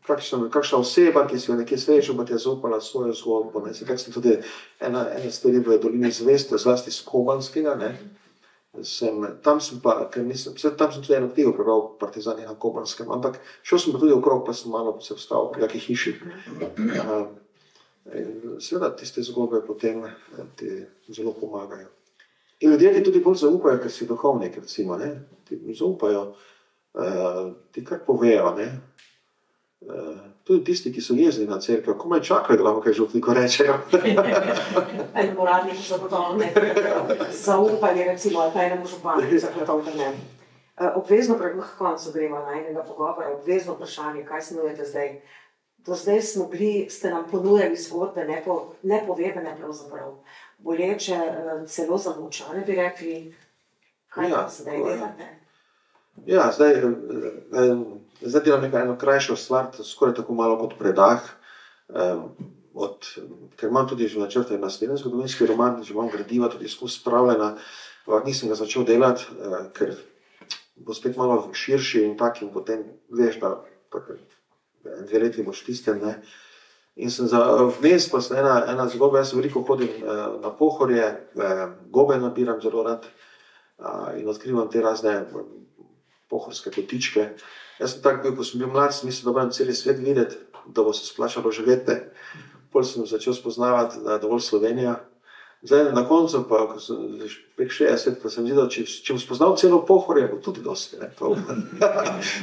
kakšna oseba, ki si jo nekje srečal, pa ti je zaupala svojo zgodbo. Ne. Tako sem tudi ena stvari v Dolini zveste, zlasti iz Kobanskega, ne. Tam sem tudi eno knjigo prebral, Partizani na Kobanskem, ampak šel sem pa tudi okrog, pa sem malo se vstal pri kakih hiši. Seveda tiste zgodbe potem ti zelo pomagajo. In ljudje ti tudi bolj zaupajo, ker si duhovnik, recimo, ne. Ti zaupajo, ti kar povejo, ne. Tudi tisti, ki so jezni na cerkev, komaj čakajo, da lahko kaj župniku rečejo. En uradnik zagotovo ne. Zaupanje recimo, ali pa enemu županu zagotovo ne. Obvezno pred koncu gremo na enega pogovora, obvezno vprašanje, kaj snujete zdaj? Do zdaj ste nam ponujali zgodbe, nepovedane pravzaprav, boleče, celo zamučane, bi rekli, kaj pa zdaj delate? Ja, zdaj delam eno krajšo stvar, skoraj tako malo kot predah, ker imam tudi že načrte naslednji zgodovinski roman, že imam gradiva tudi skozi spravljena, ampak nisem ga začel delati, ker bo spet malo širši in tak, in potem veš, da 2 leti boš tistem, ne. In sem vmes pa ena zgodba, jaz veliko hodim na Pohorje, gobe nabiram zelo rad in odkrivam te razne pohorske kotičke. Jaz sem tak bil, ko sem bil mlad, sem mislil, da moram celi svet videti, da bo se splačalo živeti. Potem sem začel spoznavati, da je dovolj Slovenija. Zdaj na koncu pa, ko sem prek 60, pa sem videl, če bom spoznal celo Pohorje, bo tudi dosti, ne. To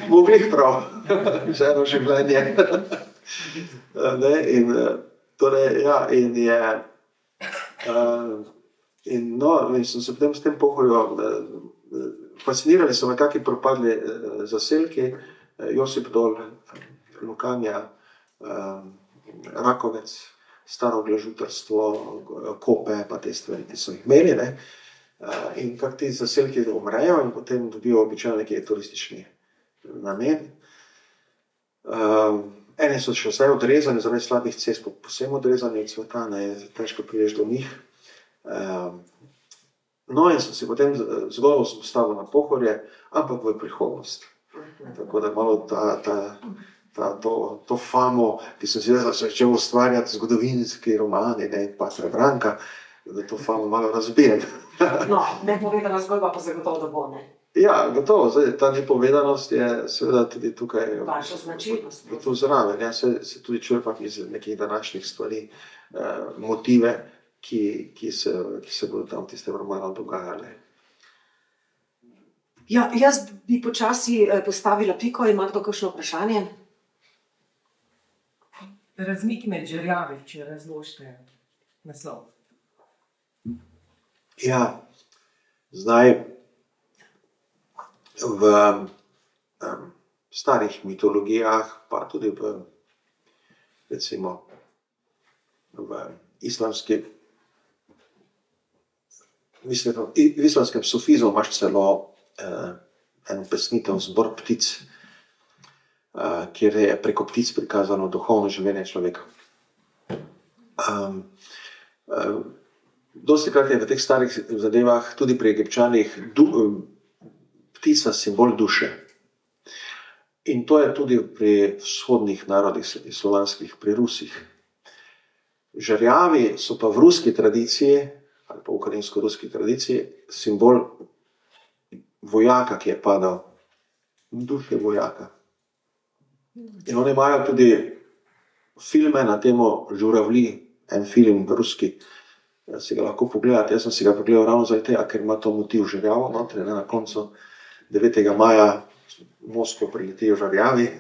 bo glih prav, že eno življenje. Ne, in torej, ja, in sem se potem s tem Pohorjem, fascinirali so me kaki propadli zaselki, Josip Dol, Lukanja, Rakovec, staro glažutarstvo, Kope, pa te stvari, ki so jih imeli, ne. In kako ti zaselki umrejo in potem dobijo običajno neki turistični namen. Eni so še zdaj odrezani, zaradi slabih cest, povsem odrezani od sveta, ne, težko prideš do njih. No, in sem si potem zgodbo postavil na Pohorje, ampak v prihodnost. Tako da malo to famo, ki sem si začel ustvarjati zgodovinski romani, ne, Patra Branka, da to famo malo razbijem. No, nepovedana zgodba pa zagotovo, da bo, ne. Ja, gotovo, zdaj ta nepovedanost je seveda tudi tukaj. Vaša značilnost. Tu zraven, ja, se tudi črpam iz nekih današnjih stvari, motive, ki se bodo tam v tistem romanu dogajale. Ja, jaz bi počasi postavila piko, ima kdo kakšno vprašanje? Razmik med žerjavi, če razložite naslov. Ja, zdaj v starih mitologijah, pa tudi recimo v islamskem sufizmu imaš celo eno pesnitev Zbor ptic, kjer je preko ptic prikazano duhovno življenje človeka. Dostikrat je v teh starih zadevah, tudi pri Egipčanih, ptica simbol duše. In to je tudi pri vzhodnih narodih slovanskih, pri Rusih. Žerjavi so pa v ruski tradiciji, ali pa ukrajinsko-ruski tradiciji, simbol vojaka, ki je padal. Duše vojaka. In oni imajo tudi filme na temo Žuravli, en film ruski, si ga lahko pogledate. Jaz sem si ga pogledal ravno zaradi tega, ker ima to motiv žerjavo notri, na koncu 9. maja v Moskvo priletijo žerjavi.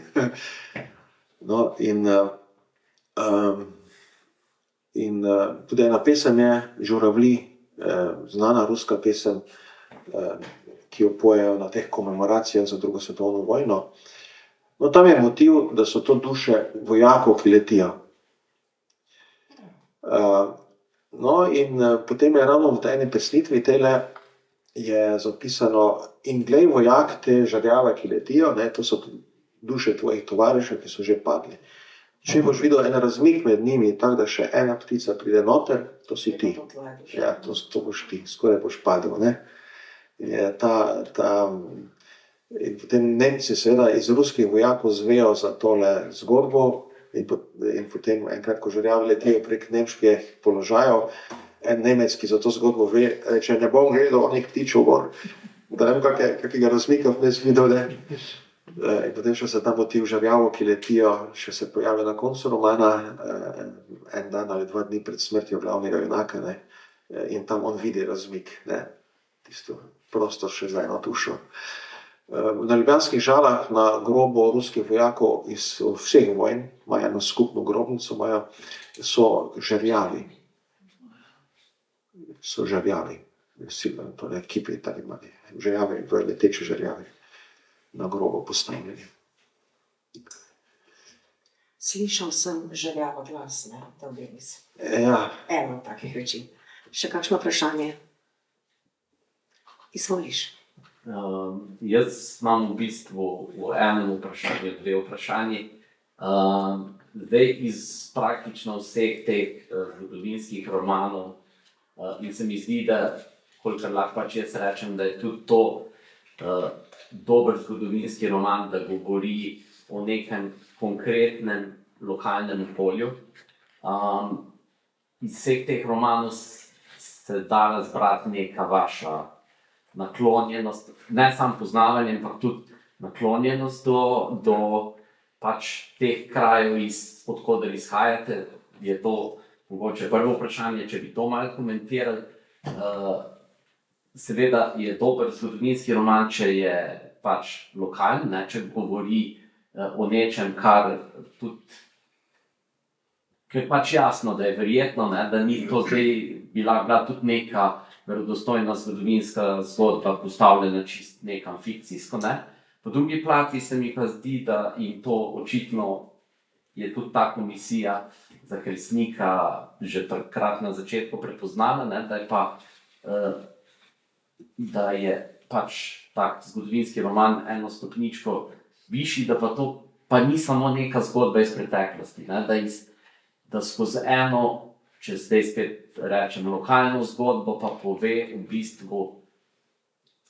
No, in tudi ena pesem je Žuravli, znana ruska pesem, ki jo pojejo na teh komemoracijah za 2. svetovno vojno. No, tam je motiv, da so to duše vojakov, ki letijo. No, in potem je ravno v tej eni pesnitvi tele je zapisano: in glej, vojak, te žerjave, ki letijo, ne, to so duše tvojih tovarišev, ki so že padli. Če boš videl en razmik med njimi, tako da še ena ptica pride noter, to si ti. Ja, to boš ti, skoraj boš padel, ne. Je In potem Nemci seveda iz ruskih vojakov zvejo za tole zgodbo in potem enkrat, ko žerjavi letijo prek nemških položajev, en Nemec, ki za to zgodbo ve, reče, ne bom gledal onih ptičev gor, da ne vem, kakega razmika vmes videl, ne. In potem še se ta motiv žerjavov, ki letijo, še se pojavi na koncu romana, en dan ali 2 dni pred smrtjo glavnega junaka, ne. In tam on vidi razmik, ne, tisto prostor še za eno dušo. Na Ljubljanskih Žalah, na grobu ruskih vojakov iz vseh vojn, imajo eno skupno grobnico, so žerjavi. So žerjavi, torej kipi, tako imali, žerjavi, leteči žerjavi na grobu postavljeni. Slišal sem žerjavo glas, ne, Denis. Ja, Eno takih reči. Še kakšno vprašanje? Izvoliš. Jaz imam v bistvu v enem vprašanju 2 vprašanji. Zdaj iz praktično vseh teh zgodovinskih romanov in se mi zdi, da kolikor lahko pač jaz rečem, da je tudi to dober zgodovinski roman, da govori o nekem konkretnem lokalnem okolju. Iz vseh teh romanov se da razbrati neka vaša naklonjenost, ne samo poznavanje, ampak tudi naklonjenost do pač teh krajev, od koder izhajate. Je to mogoče prvo vprašanje, če bi to malo komentirali. Seveda je dober zgodovinski roman, če je pač lokalen, ne, če govori o nečem, kar tudi, ker pač jasno, da je verjetno, ne, da ni to zdaj bila tudi neka verodostojna zgodovinska zgodba postavljena čisto nekam fikcijsko, ne. Po drugi plati se mi pa zdi, da in to očitno je tudi ta komisija za Kresnika že takrat na začetku prepoznala, ne, da je pač tak zgodovinski roman eno stopničko višji, da pa to pa ni samo neka zgodba iz preteklosti, ne, da skozi eno, če zdaj spet rečem, lokalno zgodbo, pa pove v bistvu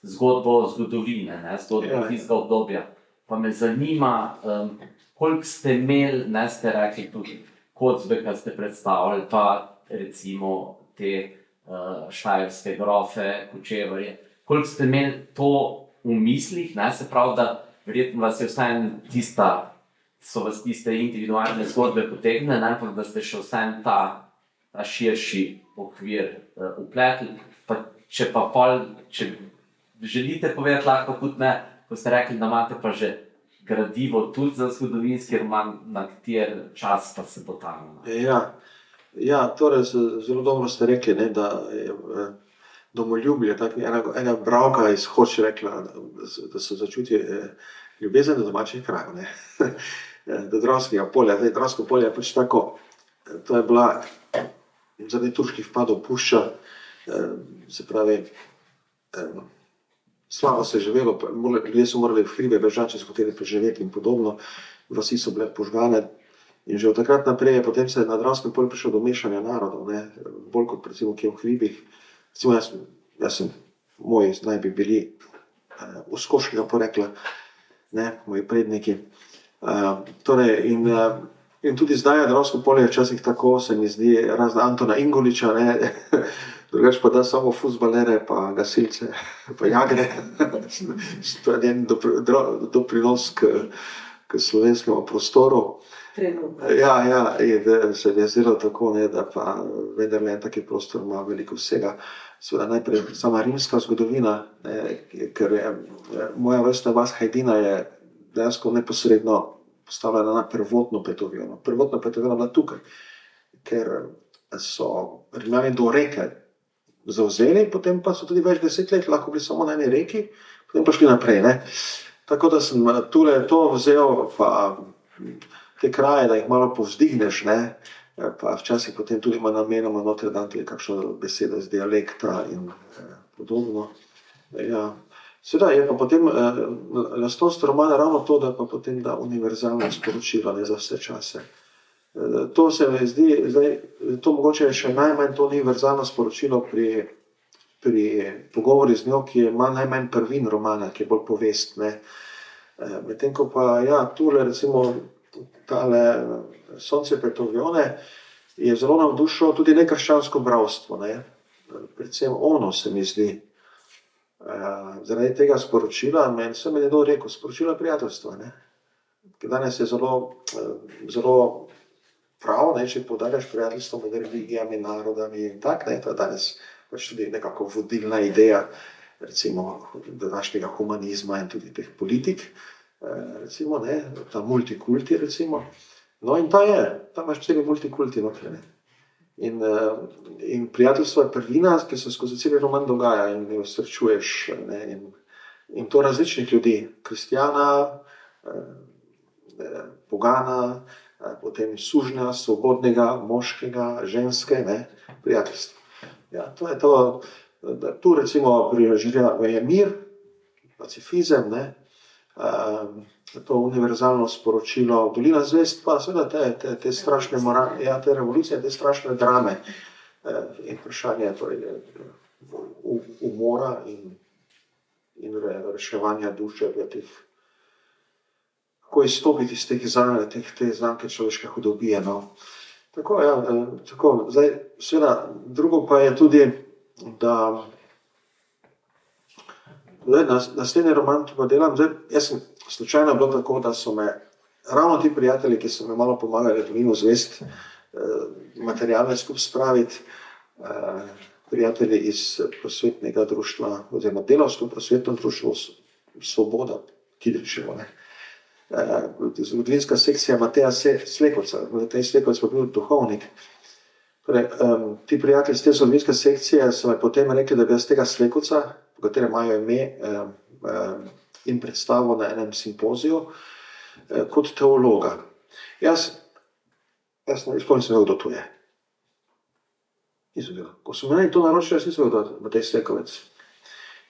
zgodbo zgodovine, ne, zgodbo tistega obdobja. Pa me zanima, koliko ste imeli, ne, ste rekli tudi Kocbeka ste predstavljali, pa recimo te štajerske grofe, Kočevarje. Koliko ste imeli to v mislih, ne, se pravi, da verjetno vas je vseeno so vas tiste individualne zgodbe potegnile, ne, ampak da ste še vseeno ta širši okvir vpletli. Pa če želite povedati, lahko tudi ne, ko ste rekli, da imate pa že gradivo tudi za zgodovinski roman, na kateri čas pa se bo tam. Ja, torej zelo dobro ste rekli, ne, da je domoljubje, ena bralka iz Hoč rekla, da se začuti ljubezen do domačih krajev, ne. Do Dravskega polja. Dravsko polje je pač tako, to je bila zaradi turških vpadov pušča, se pravi, slabo se je živelo, ljudje so morali v hribe bežati, so hoteli preživeti in podobno, vasi so bile požgane in že od takrat naprej je potem se na Dravskem polju prišlo do mešanja narodov, ne, bolj kot recimo kje v hribih. Recimo moji naj bi bili uskoškega porekla, ne, moji predniki. Torej, in tudi zdaj je Dravsko polje včasih tako, se mi zdi, razen Antona Ingoliča, ne, drugače pa da samo fuzbalere, pa gasilce, pa jagre. To je en doprinos k slovenskemu prostoru. Ja, in se mi je zdelo tako, ne, da pa vendarle en taki prostor ima veliko vsega. Seveda najprej sama rimska zgodovina, ne, ker je moja vrsta vas Hajdina je dejansko neposredno postavljena na prvotno Petovino. Prvotna Petovina bila tukaj, ker so Rimljani do reke zavzeli, potem pa so tudi več 10 let lahko bili samo na eni reki, potem pa šli naprej, ne. Tako da sem tule to vzel, pa te kraje, da jih malo povzdigneš, ne, pa včasih potem tudi ima namenoma noter dan tudi kakšno besedo iz dialekta in podobno. Ja. Seveda je pa potem lastnost romana ravno to, da pa potem da univerzalno sporočilo, ne, za vse čase. To se mi zdi, zdaj, to mogoče je še najmanj to univerzalno sporočilo pri pri pogovori z njo, ki ima najmanj prvin romana, ki je bolj povest, ne. Medtem ko pa, ja, tule recimo tale Sonce Petrovione je zelo navdušilo tudi nekrščansko bralstvo, ne. Predvsem ono se mi zdi, zaradi tega sporočila, meni se mi nekdo rekel, sporočila prijateljstva, ne. Ker danes je zelo prav, ne, če poudarjaš prijateljstvo med religijami, narodami in tak, ne, to je danes pač tudi nekako vodilna ideja, recimo današnjega humanizma in tudi teh politik, recimo, ne, ta multikulti, recimo. No in ta imaš celi multikulti notri, ne. In prijateljstvo je prvina, ki se skozi cel roman dogaja in jo srečuješ, ne, in to različnih ljudi, kristjana, pogana, potem sužnja, svobodnega, moškega, ženske, ne, prijateljstvo. Ja, to je to, tu recimo je mir, pacifizem, ne, to univerzalno sporočilo, Dolina zvezd pa seveda te strašne te revolucije, te strašne drame in vprašanje torej umora in reševanja duše v teh, kako izstopiti iz te znamke človeške hudobije, no. Tako, ja, tako, zdaj, seveda, drugo pa je tudi, da zdaj, naslednji roman, ki pa delam, zdaj, jaz sem slučajno bilo tako, da so me ravno ti prijatelji, ki so me malo pomagali Dolino zvezd, materialne skupaj spraviti, prijatelji iz prosvetnega društva, oziroma delavsko prosvetno društvo Svoboda, Kidričevo, ne. Zgodovinska sekcija Mateja Slekovca, Matej Slekovec pa bil duhovnik. Torej, ti prijatelji iz te zgodovinske sekcije so me potem rekli, da bi jaz tega Slekovca, po katerem imajo ime in predstavo na enem simpoziju, kot teologa. Jaz sploh nisem vedel, kdo to je. Nisem vedel. Ko so meni to naročili, jaz nisem vedel, da je Matej Slekovec.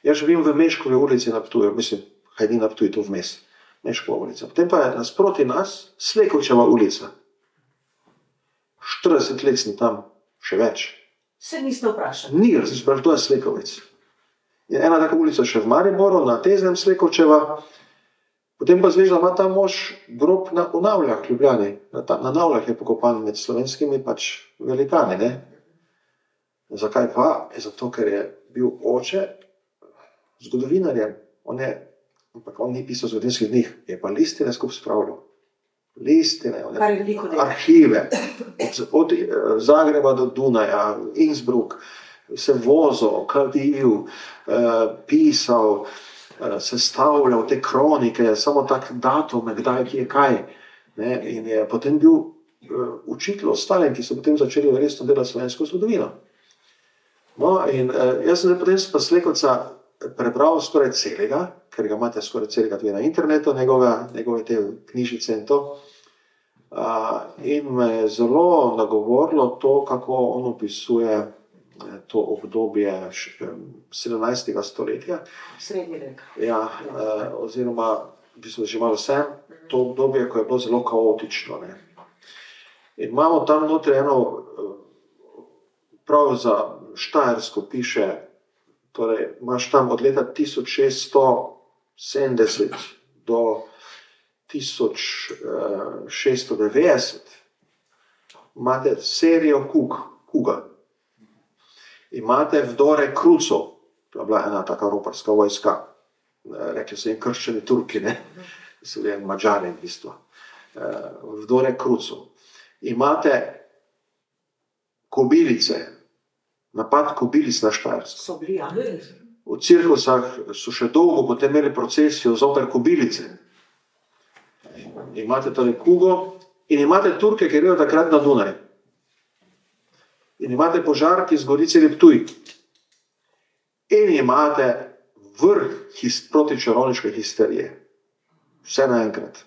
Jaz živim v Meškovi ulici na Ptuju, mislim, Hajdina Ptuj, to vmes. Meškova ulica. Potem pa je nasproti nas Slekovčeva ulica. 40 let sem tam, še več. Se niste vprašali? Ni, sem se vprašal, to je Slekovec. Je ena taka ulica še v Mariboru, na Teznem Slekovčeva, potem pa zveš, da ima ta mož grob v Navljah, Ljubljani. Na Navljah je pokopan med slovenskimi pač velikani, ne. Zakaj pa? Zato, ker je bil oče zgodovinarjem. Ampak on ni pisal zgodovinskih knjig, je pa listine skupaj spravljal. Listine, Kar je veliko dela. arhive, od Zagreba do Dunaja, Innsbruck, se vozil, kadil, pisal, sestavljal te kronike, samo tak datum, kdaj, kje, kaj. Ne? In je potem bil učitelj ostalim, ki so potem začeli resno delati slovensko zgodovino. No, in jaz sem potem pa Slekovca prebral skoraj celega, ker ga imate skoraj celega tudi na internetu, njegove te knjižice in to. In me je zelo nagovorilo to, kako on opisuje to obdobje 17. stoletja. Srednji vek. Ja, oziroma, v bistvu že malo sem, to obdobje, ko je bilo zelo kaotično, ne. In imamo tam notri eno, prav za Štajersko piše, torej imaš tam od leta 1670 do 1690 imate serijo kuga. Imate vdore Krucov, to je bila ena taka roparska vojska, rekli so jim krščani Turki, ne, so bili Mađari v bistvu. Vdore Krucov. Imate kobilice, napad kobilic na Štajersko. So bili, ja. V cirkusah so še dolgo potem imeli procesijo zoper kobilice. Imate torej kugo in imate Turke, ki grejo takrat na Dunaj. In imate požar, ki zgori celi Ptuj. In imate vrh protičarovniške histerije. Vse naenkrat.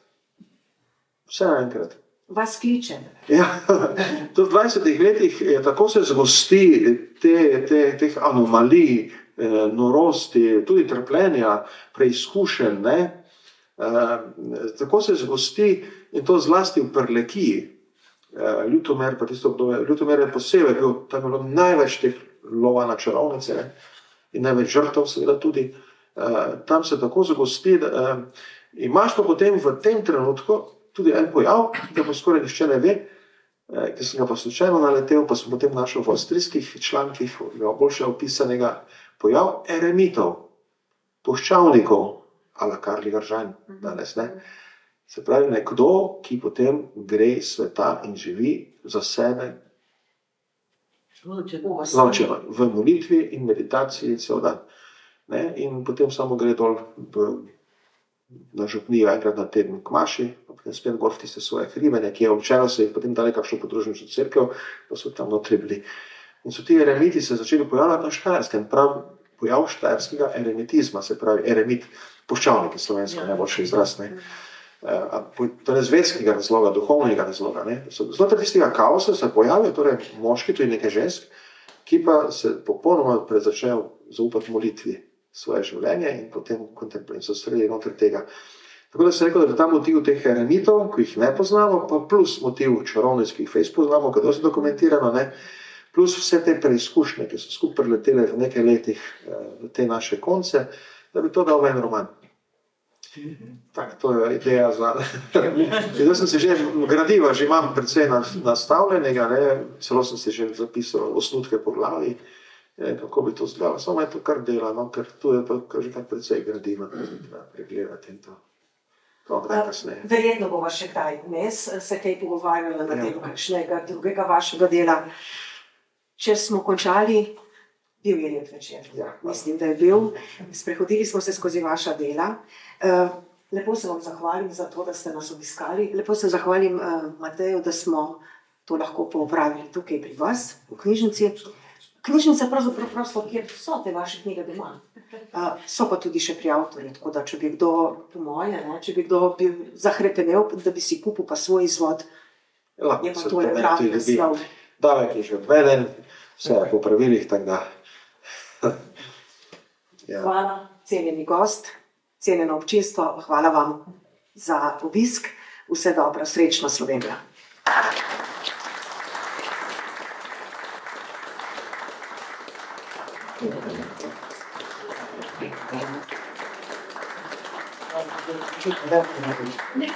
Vse naenkrat. Vas kliče. Ja, to v 20 letih je tako se zgosti teh anomalij, norosti, tudi trpljenja, preizkušenj, ne. Tako se zgosti in to zlasti v Prlekiji. Ljutomer pa tisto obdobje, Ljutomer je posebej bil, tam je bilo največ teh lova na čarovnice, ne. in največ žrtev seveda tudi. Tam se tako zagosti, da imaš pa potem v tem trenutku tudi en pojav, ki ga pa skoraj nihče ne ve, ki sem ga pa slučajno naletel, pa sem potem našel v avstrijskih člankih boljše opisanega pojav eremitov, puščavnikov, ala Karli Gržan danes, ne. Se pravi, nekdo, ki potem gre iz sveta in živi za sebe ločeno, v molitvi in meditaciji cel dan. Ne? In potem samo gre dol na župnijo enkrat na teden k maši, pa potem spet gor v tiste svoje hribe, nekje občajno se jih potem dali kakšno podružnično cerkev, pa so tam notri bili. In so ti eremiti se začeli pojavljati na Štajerskem, prav pojav štajerskega eremitizma, se pravi eremit, puščavnik je slovensko najboljši izraz, ne. Torej zvedskega razloga, duhovnega razloga. Znotraj tistega kaosa se pojavijo torej moški, tudi nekaj žensk, ki pa se popolnoma začnejo zaupati molitvi svoje življenje in potem so sredi notri tega. Tako da se rekel, da ta motiv teh eremitov, ki jih ne poznamo, pa plus motiv čarovnic, ki jih fejst poznamo, kaj dosti dokumentirano, ne, plus vse te preizkušnje, ki so skupaj letele v nekaj letih v te naše konce, da bi to dal v en roman. Tak, to je ideja za... Zdaj sem si že gradiva, že imam precej nastavljenega, ne? Celo sem si že zapisal osnutke po glavi, kako bi to izgledalo. Samo je to kar dela, no? Ker tu je pa že kar precej gradiva, da pregledati in to. To kdaj kasneje. Verjetno bova še kdaj vmes se kaj pogovarjala na temo kakšnega drugega vašega dela. Če smo končali, bil je lep večer. Mislim, da je bil. Sprehodili smo se skozi vaša dela. Lepo se vam zahvalim za to, da ste nas obiskali. Lepo se zahvalim Mateju, da smo to lahko poopravili tukaj pri vas, v knjižnici. Knjižnica pravzaprav prosto, kjer so te vaše knjige doma. So pa tudi še pri avtorju, tako da če bi kdo, po moje, če bi kdo zahrepenel, da bi si kupil pa svoj izvod, je pa to pravi naslov. Davek je že odveden, vse je po pravilih, tako da... Hvala, cenjeni gost, cenjeno občinstvo, hvala vam za obisk. Vse dobro, srečno Slovenija. Ne,